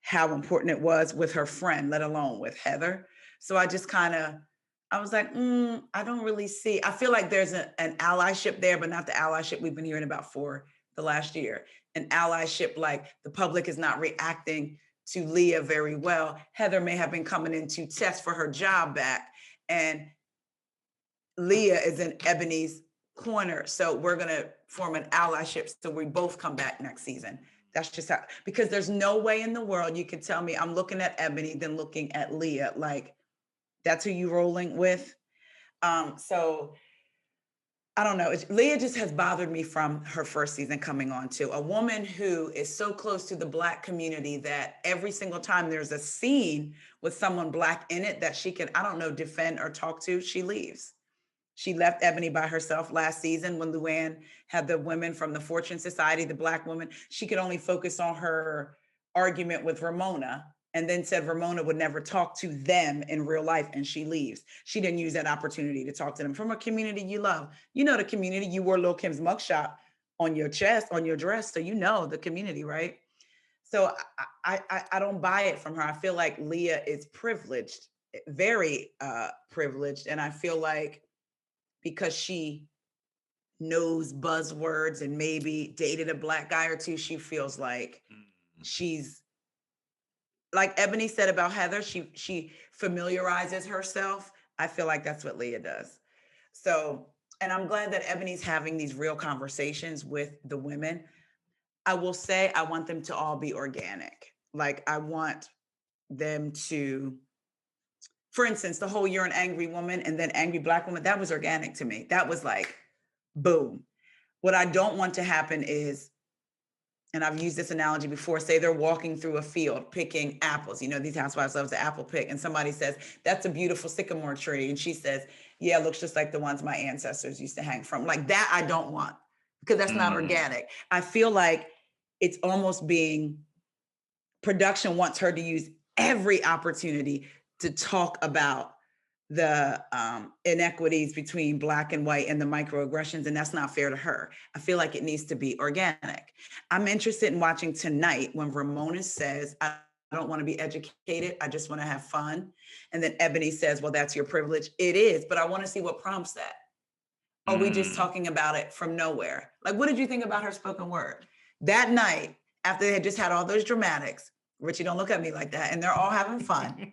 D: how important it was with her friend, let alone with Heather. So I just I was like, I don't really see. I feel like there's an allyship there, but not the allyship we've been hearing about for the last year. An allyship like the public is not reacting to Leah very well. Heather may have been coming in to test for her job back, and Leah is in Ebony's corner. So we're going to form an allyship so we both come back next season. That's just how, because there's no way in the world you could tell me I'm looking at Ebony, then looking at Leah. Like, that's who you rolling with. So I don't know. Leah just has bothered me from her first season coming on to a woman who is so close to the Black community that every single time there's a scene with someone Black in it that she can, I don't know, defend or talk to, she leaves. She left Ebony by herself last season when Luann had the women from the Fortune Society, the Black woman. She could only focus on her argument with Ramona, and then said Ramona would never talk to them in real life, and she leaves. She didn't use that opportunity to talk to them from a community you love. You know the community. You wore Lil' Kim's mugshot on your chest, on your dress, so you know the community, right? So I don't buy it from her. I feel like Leah is privileged, very privileged, and I feel like because she knows buzzwords and maybe dated a Black guy or two, she feels like she's, like Ebony said about Heather, she familiarizes herself. I feel like that's what Leah does. So, and I'm glad that Ebony's having these real conversations with the women. I will say I want them to all be organic. Like, I want them to, for instance, the whole "you're an angry woman" and then "angry Black woman," that was organic to me. That was like, boom. What I don't want to happen is, and I've used this analogy before, say they're walking through a field picking apples. You know, these housewives love to apple pick. And somebody says, "That's a beautiful sycamore tree." And she says, "Yeah, it looks just like the ones my ancestors used to hang from." Like that, I don't want, because that's not organic. I feel like it's almost being, production wants her to use every opportunity to talk about the inequities between Black and white and the microaggressions, and that's not fair to her. I feel like it needs to be organic. I'm interested in watching tonight when Ramona says, "I don't want to be educated, I just want to have fun." And then Ebony says, "Well, that's your privilege." It is, but I want to see what prompts that. Are we just talking about it from nowhere? Like, what did you think about her spoken word? That night, after they had just had all those dramatics, Richie, don't look at me like that, and they're all having fun.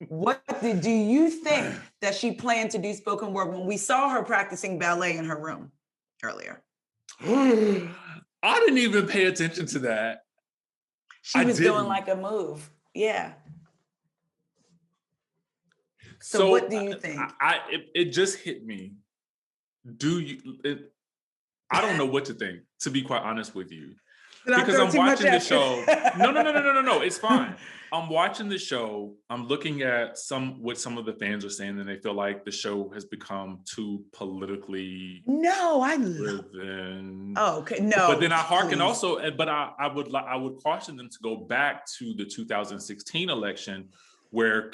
D: What do you think that she planned to do spoken word when we saw her practicing ballet in her room earlier?
C: I didn't even pay attention to that.
D: She was doing like a move. Yeah. So what do you think?
C: It just hit me. I don't know what to think, to be quite honest with you. Because I'm watching the show. No. It's fine. I'm watching the show. I'm looking at what some of the fans are saying, and they feel like the show has become too politically driven.
D: Oh, okay. No.
C: But then I hearken also, but I would caution them to go back to the 2016 election, where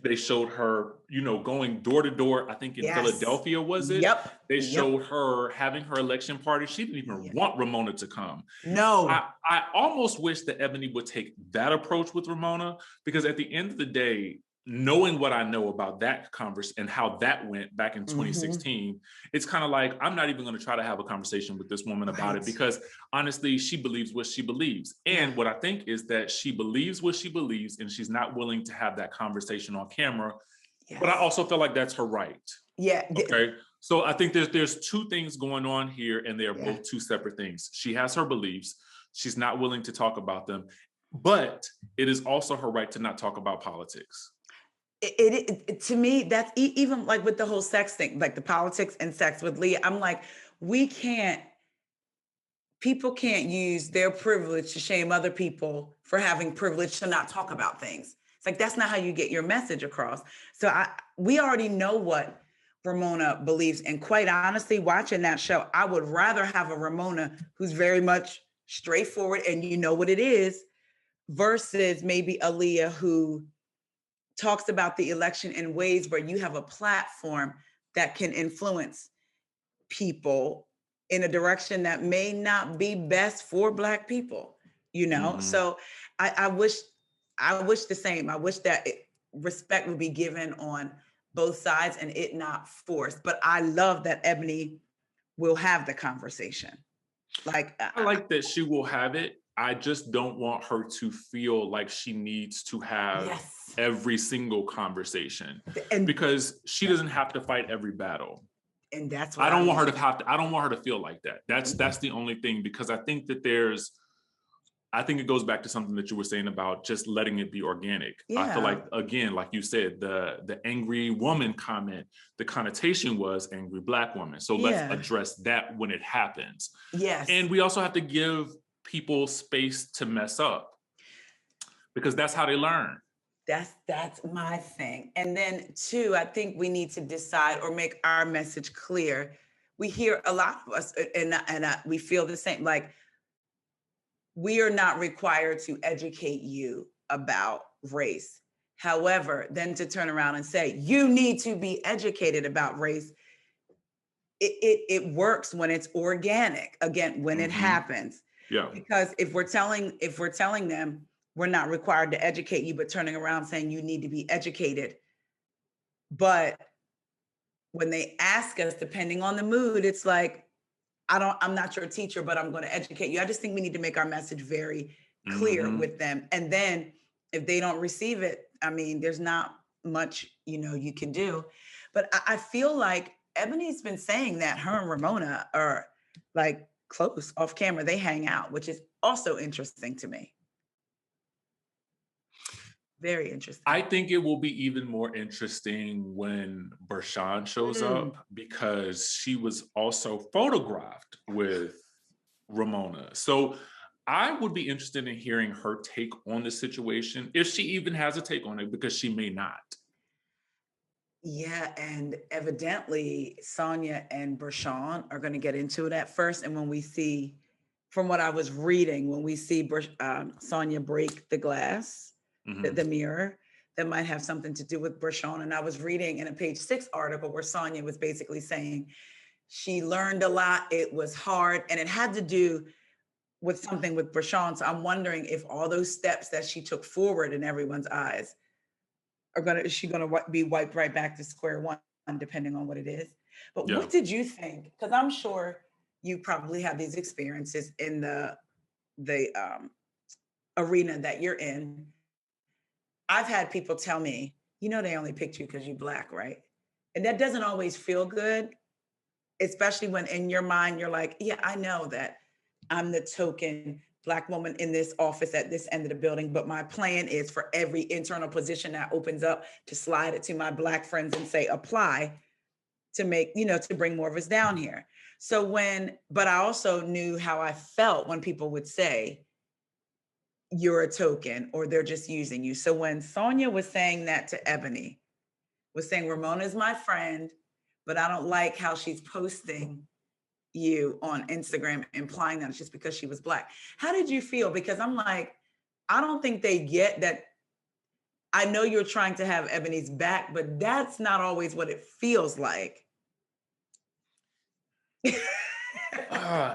C: they showed her, going door to door, I think in Philadelphia, was it?
D: Yep.
C: They showed her having her election party. She didn't even want Ramona to come.
D: No.
C: I almost wish that Ebony would take that approach with Ramona, because at the end of the day, knowing what I know about that conversation and how that went back in 2016, it's kind of like, I'm not even going to try to have a conversation with this woman about it, because honestly, she believes what she believes. And what I think is that she believes what she believes, and she's not willing to have that conversation on camera. Yes. But I also feel like that's her right.
D: Yeah.
C: Okay. So I think there's two things going on here, and they are both two separate things. She has her beliefs. She's not willing to talk about them, but it is also her right to not talk about politics.
D: It to me, that's even like with the whole sex thing, like the politics and sex with Leah, I'm like, people can't use their privilege to shame other people for having privilege to not talk about things. It's like, that's not how you get your message across. So we already know what Ramona believes. And quite honestly, watching that show, I would rather have a Ramona who's very much straightforward and you know what it is, versus maybe a Leah who talks about the election in ways where you have a platform that can influence people in a direction that may not be best for Black people, So I wish the same. I wish that respect would be given on both sides and it not forced. But I love that Ebony will have the conversation. Like,
C: I like that she will have it. I just don't want her to feel like she needs to have every single conversation, because she doesn't have to fight every battle.
D: And that's
C: what I don't want her to feel like that. That's the only thing, because I think that I think it goes back to something that you were saying about just letting it be organic. Yeah. I feel like, again, like you said, the angry woman comment, the connotation was angry Black woman. So let's address that when it happens.
D: Yes.
C: And we also have to give people space to mess up, because that's how they learn.
D: That's my thing. And then two, I think we need to decide or make our message clear. We hear a lot of us, and we feel the same, like, we are not required to educate you about race. However, then to turn around and say, you need to be educated about race, it works when it's organic, again, when it happens.
C: Yeah.
D: Because if we're telling them we're not required to educate you, but turning around saying you need to be educated. But when they ask us, depending on the mood, it's like, I'm not your teacher, but I'm going to educate you. I just think we need to make our message very clear with them. And then if they don't receive it, I mean, there's not much, you can do. But I feel like Ebony's been saying that her and Ramona are like close off camera. They hang out, which is also interesting to me. Very interesting.
C: I think it will be even more interesting when Bershawn shows up, because she was also photographed with Ramona. So I would be interested in hearing her take on the situation, if she even has a take on it, because she may not.
D: Yeah, and evidently Sonia and Bershawn are going to get into it at first. And when we see, from what I was reading, when we see Sonia break the glass, the mirror, that might have something to do with Bershawn. And I was reading in a Page 6 article where Sonia was basically saying she learned a lot, it was hard, and it had to do with something with Bershawn. So I'm wondering if all those steps that she took forward in everyone's eyes is she gonna be wiped right back to square one, depending on what it is. But what did you think? Because I'm sure you probably have these experiences in the arena that you're in. I've had people tell me, they only picked you because you're Black, right? And that doesn't always feel good, especially when in your mind, you're like, yeah, I know that I'm the token Black woman in this office at this end of the building, but my plan is for every internal position that opens up to slide it to my Black friends and say, apply, to make, to bring more of us down here. So but I also knew how I felt when people would say, you're a token, or they're just using you. So when Sonia was saying that to Ebony, was saying, Ramona's my friend, but I don't like how she's posting you on Instagram, implying that it's just because she was Black. How did you feel? Because I'm like, I don't think they get that I know you're trying to have Ebony's back, but that's not always what it feels like.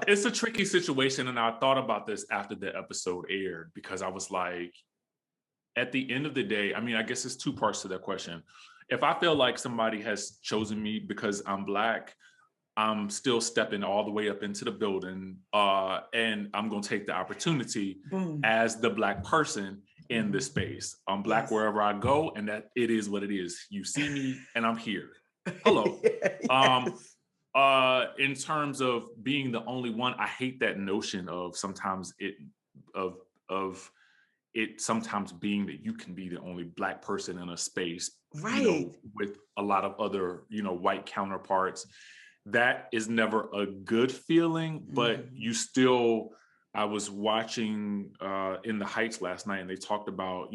C: It's a tricky situation, and I thought about this after the episode aired, because I was like, at the end of the day, I mean, I guess it's two parts to that question. If I feel like somebody has chosen me because I'm Black, I'm still stepping all the way up into the building, and I'm going to take the opportunity as the Black person in this space. I'm Black wherever I go, and that it is what it is. You see me, and I'm here. Hello. In terms of being the only one, I hate that notion of sometimes it sometimes being that you can be the only Black person in a space,
D: right,
C: with a lot of other, white counterparts. That is never a good feeling, but you still, I was watching In the Heights last night, and they talked about,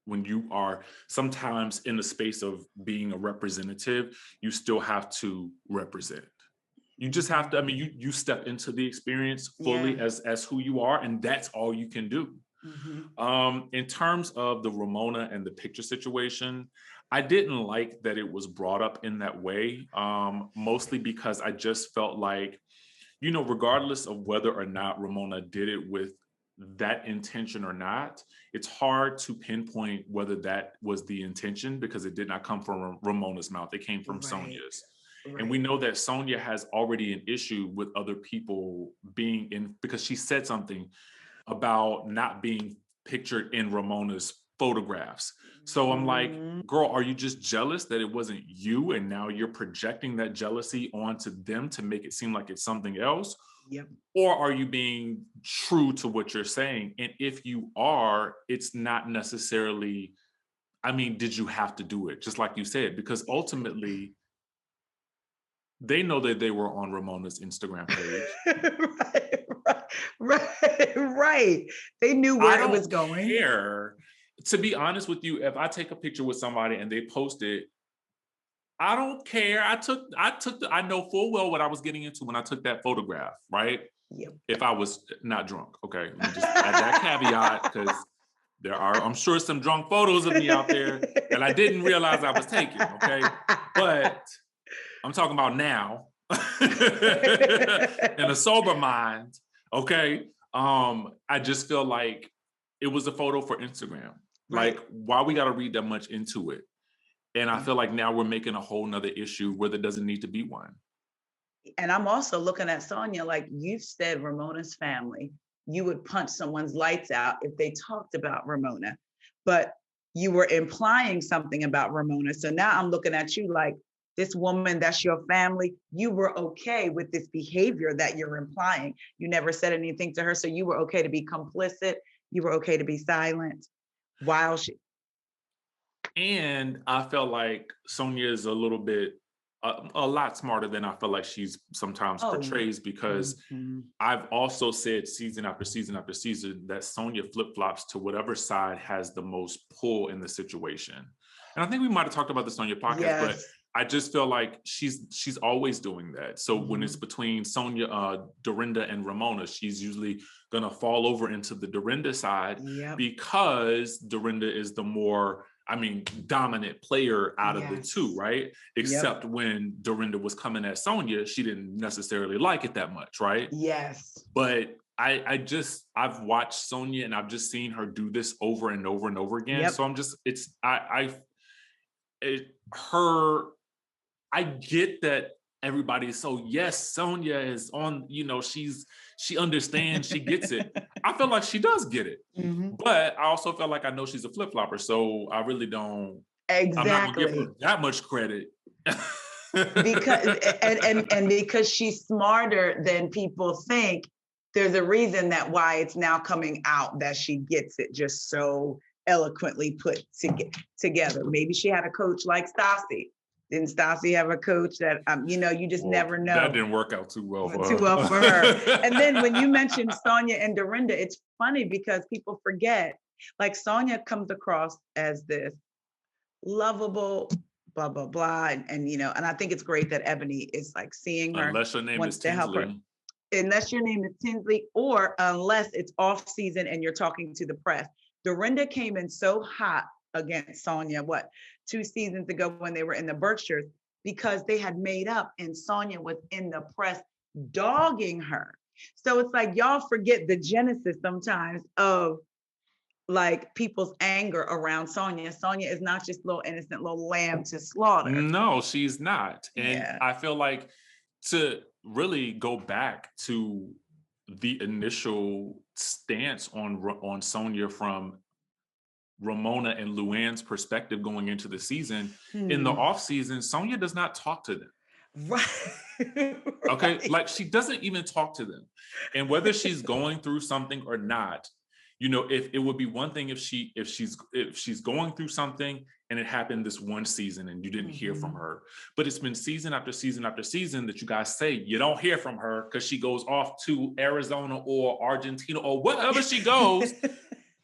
C: when you are sometimes in the space of being a representative, you still have to represent. You just have to, you step into the experience fully as who you are, and that's all you can do. In terms of the Ramona and the picture situation, I didn't like that it was brought up in that way, mostly because I just felt like, regardless of whether or not Ramona did it with that intention or not, it's hard to pinpoint whether that was the intention, because it did not come from Ramona's mouth. It came from Sonya's. Right. And we know that Sonya has already an issue with other people being in, because she said something about not being pictured in Ramona's photographs. So I'm like, girl, are you just jealous that it wasn't you, and now you're projecting that jealousy onto them to make it seem like it's something else?
D: Yep.
C: Or are you being true to what you're saying? And if you are, it's not necessarily, did you have to do it? Just like you said, because ultimately, they know that they were on Ramona's Instagram page.
D: right. They knew where it was going.
C: Care. To be honest with you, if I take a picture with somebody and they post it, I don't care. I know full well what I was getting into when I took that photograph, right?
D: Yep.
C: If I was not drunk, okay? Let me just add that caveat, because there are, I'm sure, some drunk photos of me out there that I didn't realize I was taking, okay? But I'm talking about now, in a sober mind, okay? I just feel like it was a photo for Instagram. Right. Like, why we got to read that much into it? And I feel like now we're making a whole nother issue where there doesn't need to be one.
D: And I'm also looking at Sonya, like you said, Ramona's family, you would punch someone's lights out if they talked about Ramona, but you were implying something about Ramona. So now I'm looking at you like, this woman, that's your family. You were okay with this behavior that you're implying. You never said anything to her. So you were okay to be complicit. You were okay to be silent while she.
C: And I felt like Sonya is a little bit, a lot smarter than I feel like she's sometimes portrays, because I've also said season after season after season that Sonya flip-flops to whatever side has the most pull in the situation. And I think we might have talked about this on your podcast, but I just feel like she's always doing that. So when it's between Sonya, Dorinda, and Ramona, she's usually gonna fall over into the Dorinda side because Dorinda is the more, dominant player out of the two, right? Except when Dorinda was coming at Sonya, she didn't necessarily like it that much, right?
D: Yes.
C: But I've watched Sonya, and I've just seen her do this over and over and over again. So I get that everybody's so, yes, Sonya is on, she understands, she gets it. I feel like she does get it. But I also feel like I know she's a flip-flopper, so I really don't.
D: Exactly.
C: I'm not gonna give her that much credit.
D: Because and because she's smarter than people think, there's a reason that why it's now coming out that she gets it just so eloquently put together. Maybe she had a coach like Stassi. Didn't Stassi have a coach that, you just never know.
C: That didn't work out too well for her.
D: Too well for her. And then when you mentioned Sonya and Dorinda, it's funny because people forget, like Sonya comes across as this lovable, blah, blah, blah. And I think it's great that Ebony is like seeing her.
C: Unless your name is Tinsley.
D: Unless your name is Tinsley, or unless it's off season and you're talking to the press. Dorinda came in so hot against Sonia, 2 seasons ago when they were in the Berkshires, because they had made up and Sonia was in the press dogging her. So it's like, y'all forget the genesis sometimes of like people's anger around Sonia. Sonia is not just little innocent little lamb to slaughter.
C: No, she's not. And
D: Yeah.
C: I feel like to really go back to the initial stance on Sonia from Ramona and Luann's perspective going into the season, in the off season, Sonia does not talk to them.
D: Right.
C: Okay.
D: Right.
C: Like she doesn't even talk to them. And whether she's going through something or not, you know, if it would be one thing if she's going through something and it happened this one season and you didn't hear from her, but it's been season after season after season that you guys say you don't hear from her because she goes off to Arizona or Argentina or wherever she goes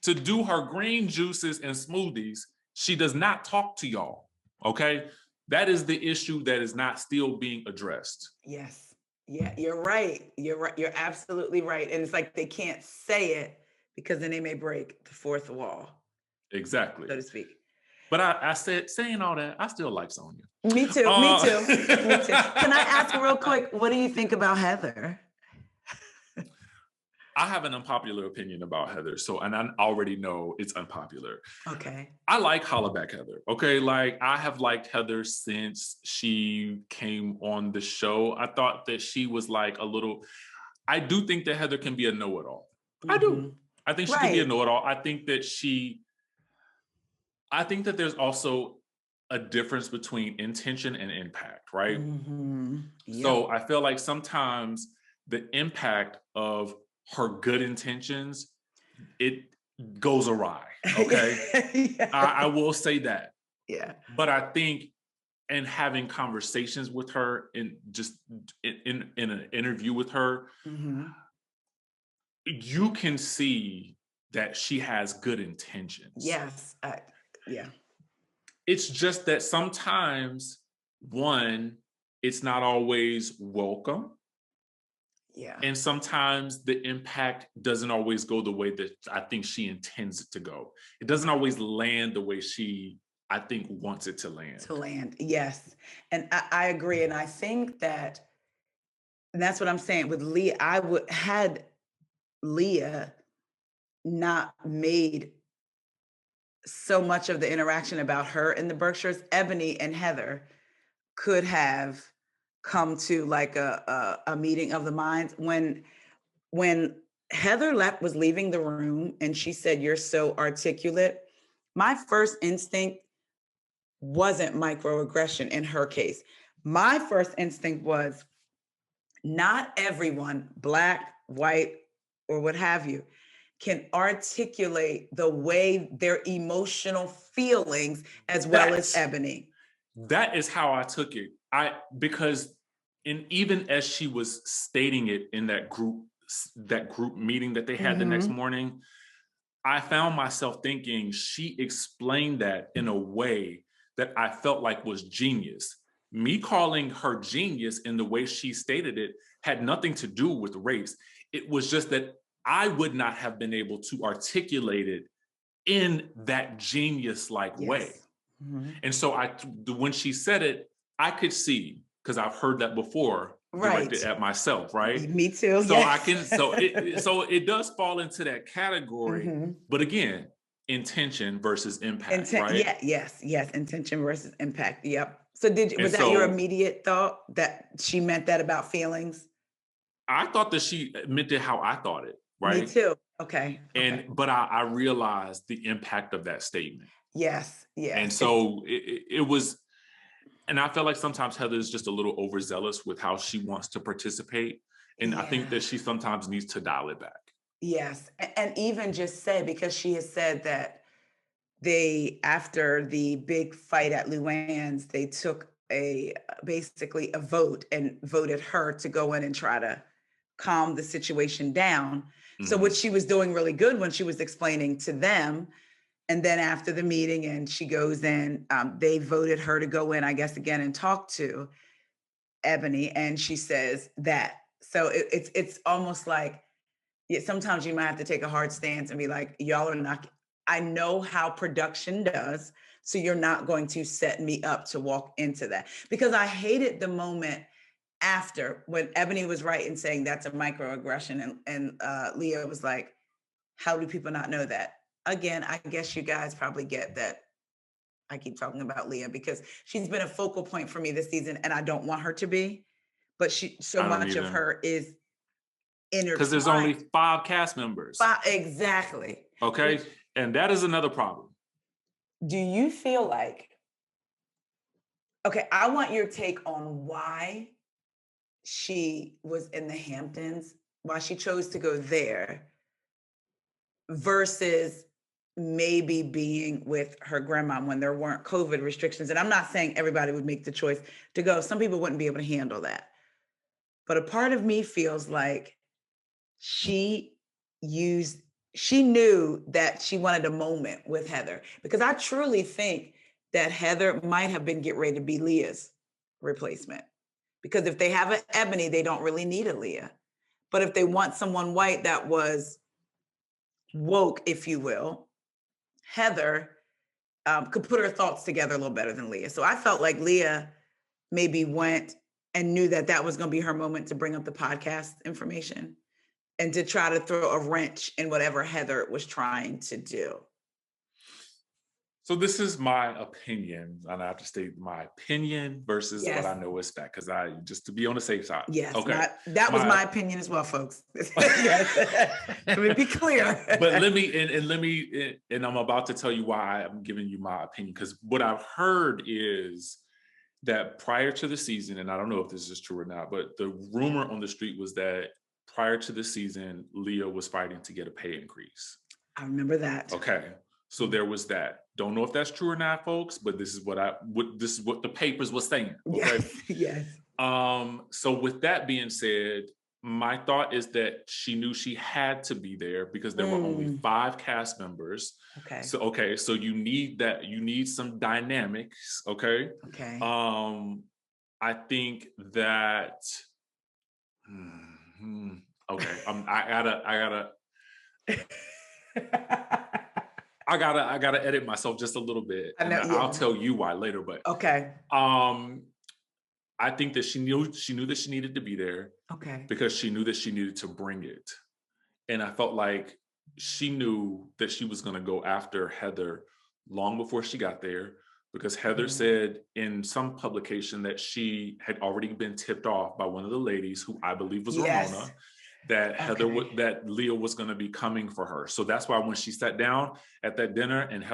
C: to do her green juices and smoothies. She does not talk to y'all. Okay. That is the issue that is not still being addressed.
D: Yes. Yeah, you're right. You're right. You're absolutely right. And it's like they can't say it because then they may break the fourth wall.
C: Exactly.
D: So to speak.
C: But I said, saying all that, I still like Sonia.
D: Me too. Me too. Me too. Can I ask real quick, what do you think about Heather?
C: I have an unpopular opinion about Heather. And I already know it's unpopular.
D: Okay.
C: I like Hollaback Heather. Okay. Like I have liked Heather since she came on the show. I thought that she was like I do think that Heather can be a know-it-all. I do. I think she can be a know-it-all. I think that there's also a difference between intention and impact, right?
D: Yep.
C: So I feel like sometimes the impact of her good intentions, it goes awry, okay?
D: Yeah.
C: I will say that.
D: Yeah.
C: But I think in having conversations with her and just in an interview with her, you can see that she has good intentions.
D: Yes. Yeah.
C: It's just that sometimes, one, it's not always welcome.
D: Yeah.
C: And sometimes the impact doesn't always go the way that I think she intends it to go. It doesn't always land the way she, I think, wants it to land.
D: Yes. And I agree. And I think that, and that's what I'm saying with Leah, had Leah not made so much of the interaction about her in the Berkshires, Ebony and Heather could have come to like a meeting of the minds. When Heather was leaving the room and she said, "You're so articulate," my first instinct wasn't microaggression in her case. My first instinct was, not everyone, Black, white, or what have you, can articulate the way their emotional feelings as well as Ebony.
C: That is how I took it. Because even as she was stating it in that group meeting that they had the next morning, I found myself thinking she explained that in a way that I felt like was genius. Me calling her genius in the way she stated it had nothing to do with race. It was just that I would not have been able to articulate it in that genius-like way. And so when she said it, I could see, because I've heard that before, directed at myself, right?
D: Me too.
C: So it does fall into that category. But again, intention versus impact, right?
D: Yes. Intention versus impact. Yep. So was that your immediate thought that she meant that about feelings?
C: I thought that she meant it how I thought it, right?
D: Me too. Okay.
C: But I realized the impact of that statement.
D: Yes.
C: And so it was, and I felt like sometimes Heather is just a little overzealous with how she wants to participate. And I think that she sometimes needs to dial it back. Yes.
D: And even just say, because she has said that after the big fight at Luann's, they took basically a vote and voted her to go in and try to calm the situation down. So what she was doing really good when she was explaining to them. And then after the meeting and she goes in, they voted her to go in, I guess, again, and talk to Ebony. And she says that. So it's almost like, sometimes you might have to take a hard stance and be like, y'all are not, I know how production does. So you're not going to set me up to walk into that, because I hated the moment after when Ebony was right in saying that's a microaggression, and Leah was like, how do people not know that? Again, I guess you guys probably get that I keep talking about Leah because she's been a focal point for me this season, and I don't want her to be, but so much of her is intertwined.
C: Because there's only 5 cast members.
D: Exactly.
C: Okay, and that is another problem.
D: Do you feel like, okay, I want your take on why she was in the Hamptons, why she chose to go there versus maybe being with her grandma when there weren't COVID restrictions. And I'm not saying everybody would make the choice to go. Some people wouldn't be able to handle that. But a part of me feels like she knew that she wanted a moment with Heather, because I truly think that Heather might have been getting ready to be Leah's replacement. Because if they have an Ebony, they don't really need a Leah. But if they want someone white that was woke, if you will, Heather could put her thoughts together a little better than Leah. So I felt like Leah maybe went and knew that that was going to be her moment to bring up the podcast information and to try to throw a wrench in whatever Heather was trying to do.
C: So this is my opinion, and I have to state my opinion versus what I know is fact, because just to be on the safe side.
D: Yes,
C: okay.
D: That was my opinion as well, folks. Yes. Let me be clear.
C: But let me, and I'm about to tell you why I'm giving you my opinion, because what I've heard is that prior to the season, and I don't know if this is true or not, but the rumor on the street was that prior to the season, Leah was fighting to get a pay increase.
D: I remember that.
C: Okay. So there was that. Don't know if that's true or not, folks, but this is what the papers were saying. Okay.
D: Yes.
C: So with that being said, my thought is that she knew she had to be there because there were only 5 cast members.
D: Okay.
C: So you need that. You need some dynamics. Okay.
D: Okay.
C: I think that. Okay. I gotta edit myself just a little bit. I'll tell you why later, but
D: okay.
C: I think that she knew that she needed to be there.
D: Okay.
C: Because she knew that she needed to bring it. And I felt like she knew that she was gonna go after Heather long before she got there, because Heather said in some publication that she had already been tipped off by one of the ladies, who I believe was Ramona, that that Leah was going to be coming for her. So that's why when she sat down at that dinner and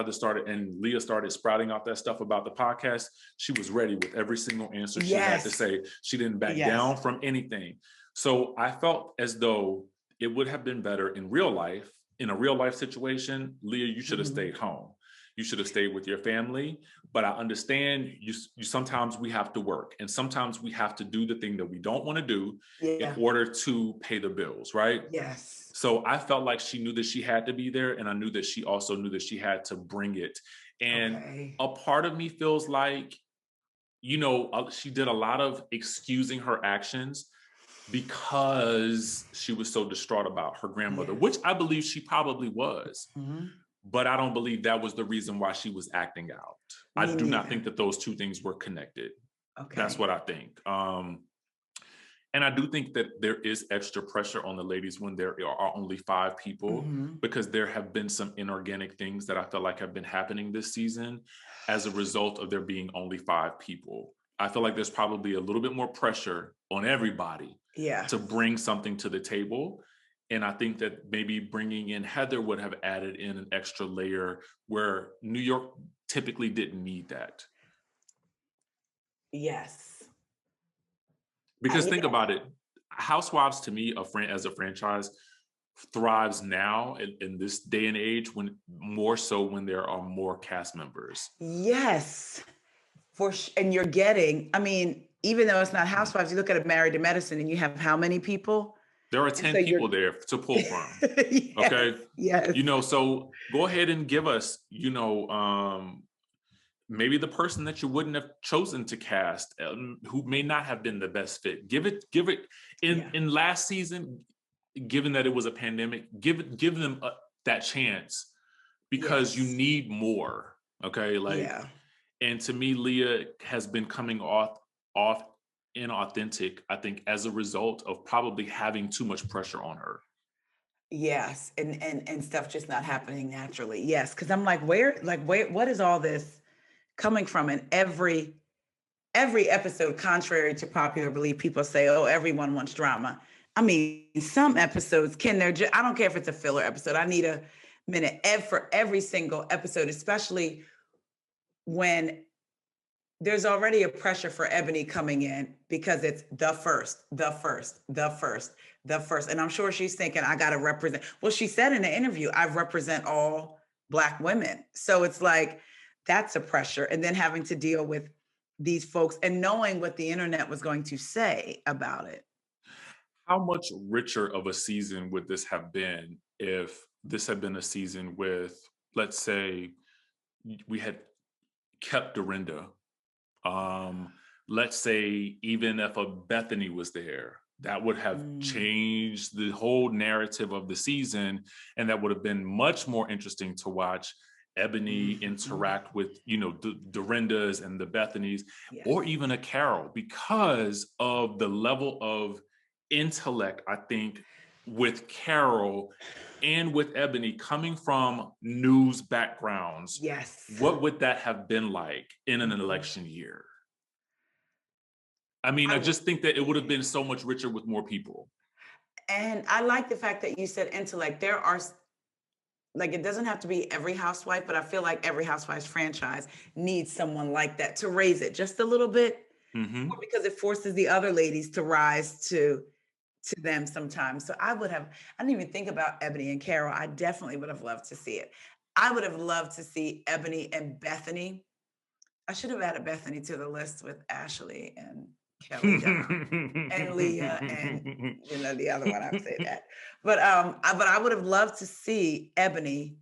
C: Leah started sprouting off that stuff about the podcast, she was ready with every single answer she had to say. She didn't back down from anything. So I felt as though it would have been better in a real life situation. Leah, you should have stayed home. You should have stayed with your family. But I understand you sometimes we have to work, and sometimes we have to do the thing that we don't want to do in order to pay the bills, right?
D: Yes.
C: So I felt like she knew that she had to be there, and I knew that she also knew that she had to bring it. And a part of me feels like, she did a lot of excusing her actions because she was so distraught about her grandmother, which I believe she probably was. Mm-hmm. But I don't believe that was the reason why she was acting out. I do not think that those two things were connected. Okay. That's what I think. And I do think that there is extra pressure on the ladies when there are only 5 people, because there have been some inorganic things that I feel like have been happening this season as a result of there being only 5 people. I feel like there's probably a little bit more pressure on everybody to bring something to the table. And I think that maybe bringing in Heather would have added in an extra layer where New York typically didn't need that.
D: Yes.
C: Because think about it. Housewives, to me, as a franchise, thrives now in this day and age when there are more cast members.
D: Yes. And you're getting, even though it's not Housewives, you look at a Married to Medicine and you have how many people?
C: There are 10 people there to pull from. Okay.
D: Yes.
C: So go ahead and give us, maybe the person that you wouldn't have chosen to cast, who may not have been the best fit. Give it in last season, given that it was a pandemic, give them that chance because you need more. Okay, like,
D: Yeah.
C: and to me, Leah has been coming off inauthentic, I think, as a result of probably having too much pressure on her.
D: Yes, and stuff just not happening naturally. Yes, because I'm like, where, what is all this coming from? And every episode, contrary to popular belief, people say, "Oh, everyone wants drama." I mean, some episodes can I don't care if it's a filler episode. I need a minute for every single episode, especially when there's already a pressure for Ebony coming in because it's the first, the first, the first, the first. And I'm sure she's thinking, I got to represent. Well, she said in the interview, I represent all Black women. So it's like, that's a pressure. And then having to deal with these folks and knowing what the internet was going to say about it.
C: How much richer of a season would this have been if this had been a season with, let's say, we had kept Dorinda? Let's say even if a Bethany was there, that would have changed the whole narrative of the season, and that would have been much more interesting to watch Ebony interact with, the Dorindas and the Bethanys, or even a Carol, because of the level of intellect, I think, with Carol and with Ebony coming from news backgrounds.
D: Yes.
C: What would that have been like in an election year? I mean, I just think that it would have been so much richer with more people.
D: And I like the fact that you said intellect. There are, like, it doesn't have to be every housewife, but I feel like every Housewives franchise needs someone like that to raise it just a little bit, because it forces the other ladies to rise to them sometimes. So I didn't even think about Ebony and Carol. I definitely would have loved to see it. I would have loved to see Ebony and Bethany. I should have added Bethany to the list with Ashley and Kelly and Leah and the other one. I'd say that. But I would have loved to see Ebony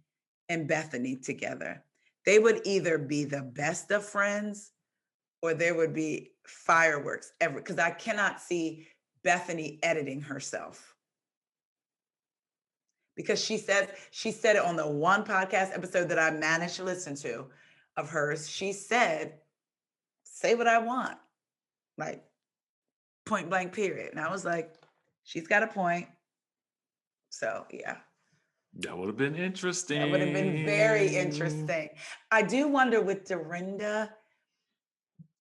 D: and Bethany together. They would either be the best of friends or there would be fireworks ever, because I cannot see Bethany editing herself. Because she said it on the one podcast episode that I managed to listen to of hers. She said, "Say what I want." Like, point blank, period. And I was like, she's got a point. So, yeah.
C: That would have been interesting.
D: That would have been very interesting. I do wonder with Dorinda,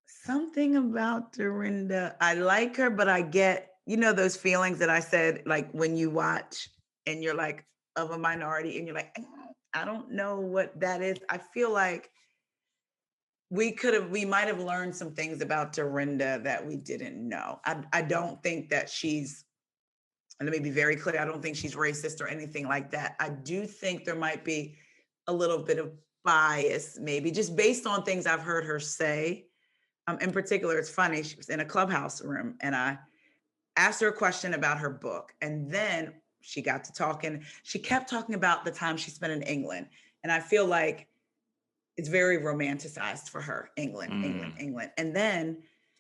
D: something about Dorinda. I like her, but I get, those feelings that I said, like when you watch and you're like of a minority and you're like, I don't know what that is. I feel like we might have learned some things about Dorinda that we didn't know. I don't think that and let me be very clear, I don't think she's racist or anything like that. I do think there might be a little bit of bias, maybe just based on things I've heard her say. In particular, it's funny, she was in a Clubhouse room and I asked her a question about her book. And then she got to talking. She kept talking about the time she spent in England. And I feel like it's very romanticized for her, England. And then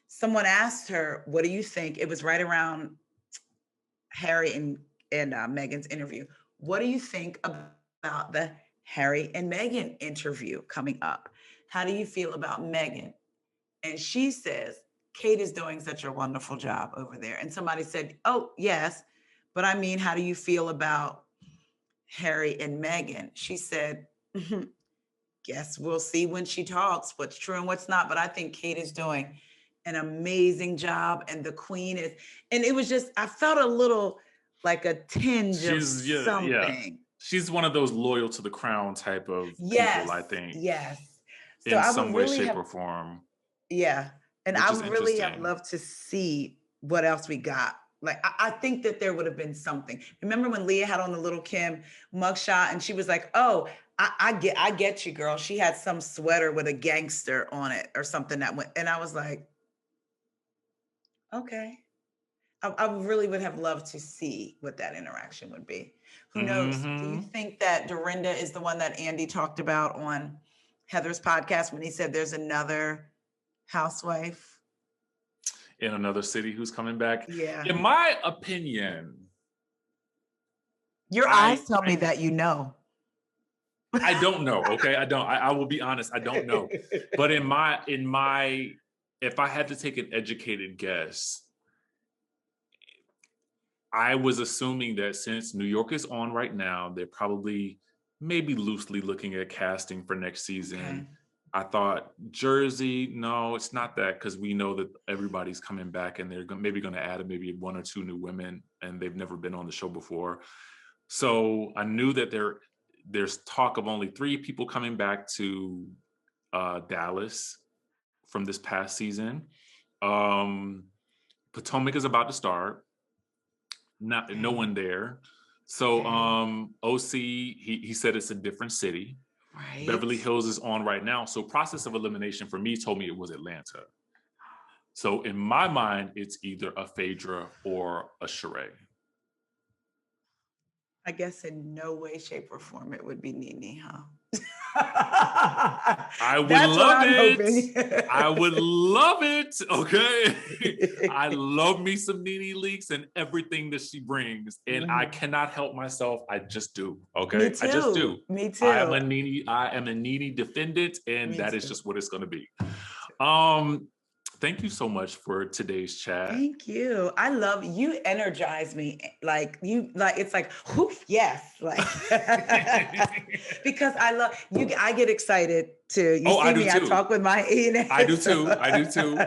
D: someone asked her, what do you think? It was right around Harry and Meghan's interview. What do you think about the Harry and Meghan interview coming up? How do you feel about Meghan? And she says, Kate is doing such a wonderful job over there. And somebody said, oh, yes, but I mean, how do you feel about Harry and Meghan? She said, guess we'll see when she talks what's true and what's not. But I think Kate is doing an amazing job. And the Queen is, and it was just, I felt a little like a tinge of something. Yeah.
C: She's one of those loyal to the crown type of people, I think.
D: Yes.
C: So in some way, shape, or form.
D: Yeah. And I would really have loved to see what else we got. Like, I think that there would have been something. Remember when Leah had on the Little Kim mugshot and she was like, oh, I get you, girl. She had some sweater with a gangster on it or something that went, and I was like, okay. I really would have loved to see what that interaction would be. Who knows? Do you think that Dorinda is the one that Andy talked about on Heather's podcast when he said there's another housewife
C: in another city who's coming back?
D: Yeah.
C: In my opinion,
D: your eyes tell me that you know.
C: I don't know. Okay, I don't. I will be honest. I don't know. But in my, if I had to take an educated guess, I was assuming that since New York is on right now, they're probably maybe loosely looking at casting for next season.
D: Okay.
C: I thought Jersey, no, it's not that, because we know that everybody's coming back and they're maybe going to add maybe 1 or 2 new women, and they've never been on the show before. So I knew that there's talk of only 3 people coming back to Dallas from this past season. Potomac is about to start. No one there. So OC, he said it's a different city.
D: Right.
C: Beverly Hills is on right now. So process of elimination for me told me it was Atlanta. So in my mind, it's either a Phaedra or a Sheree.
D: I guess in no way, shape, or form it would be Nene, huh?
C: I would
D: That's
C: love
D: what I'm
C: it.
D: hoping.
C: I would love it. Okay. I love me some Nene Leakes and everything that she brings. And I cannot help myself. I just do. Okay.
D: Me too.
C: I just do.
D: Me too.
C: I am a Nene defendant, and
D: Me
C: that
D: too.
C: is just what it's gonna be. Thank you so much for today's chat.
D: Thank you. I love you. Energize me. Like you, like it's like, whew, yes, like because I love you. I get excited too. You see me. I talk with my.
C: I do too. I do too.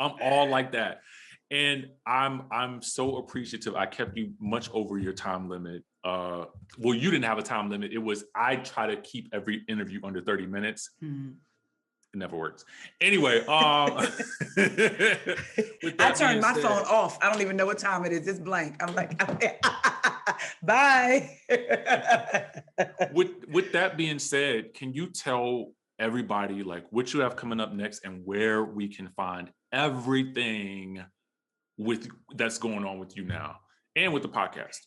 C: I'm all like that, and I'm so appreciative. I kept you much over your time limit. Well, you didn't have a time limit. It was I try to keep every interview under 30 minutes. It never works. Anyway,
D: I turned my phone off. I don't even know what time it is. It's blank. I'm like, bye.
C: With that being said, can you tell everybody like what you have coming up next and where we can find everything that's going on with you now and with the podcast?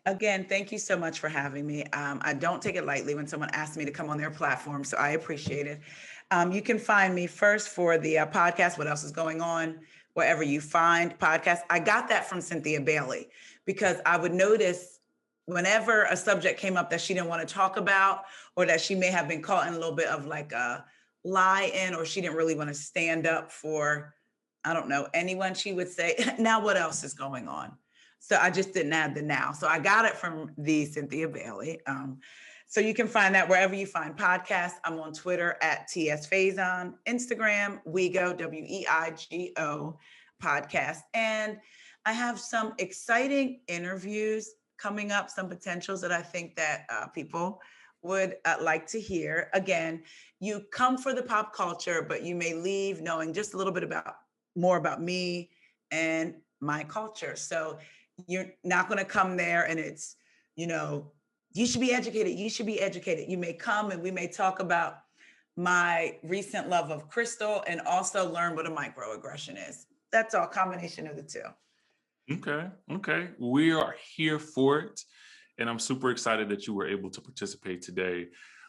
D: Again, thank you so much for having me. I don't take it lightly when someone asks me to come on their platform, so I appreciate it. You can find me first for the podcast, What Else Is Going On, wherever you find podcasts. I got that from Cynthia Bailey because I would notice whenever a subject came up that she didn't want to talk about, or that she may have been caught in a little bit of like a lie in, or she didn't really want to stand up for, I don't know, anyone, she would say, now what else is going on? So I just didn't add the now. So I got it from the Cynthia Bailey. So you can find that wherever you find podcasts. I'm on Twitter at TS Faison, Instagram, WeGo, WEIGO podcast. And I have some exciting interviews coming up, some potentials that I think that people would like to hear. Again, you come for the pop culture, but you may leave knowing just a little bit more about me and my culture. So you're not going to come there and it's, you should be educated. You should be educated. You may come and we may talk about my recent love of crystal and also learn what a microaggression is. That's all, combination of the two.
C: Okay. We are here for it. And I'm super excited that you were able to participate today.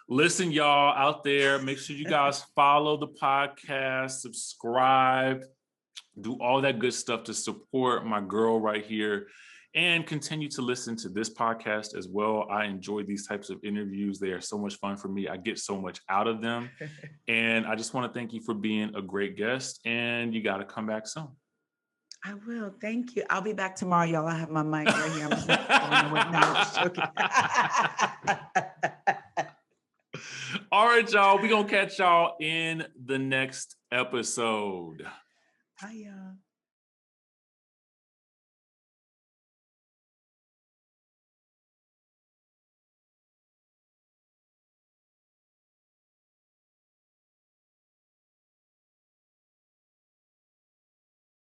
C: Listen, y'all out there, make sure you guys follow the podcast, subscribe, do all that good stuff to support my girl right here, and continue to listen to this podcast as well. I enjoy these types of interviews. They are so much fun for me. I get so much out of them. And I just want to thank you for being a great guest, and you got to come back soon.
D: I will. Thank you. I'll be back tomorrow, y'all. I have my mic right here. I'm joking.
C: All right, y'all. We're going to catch y'all in the next episode.
D: Bye, y'all.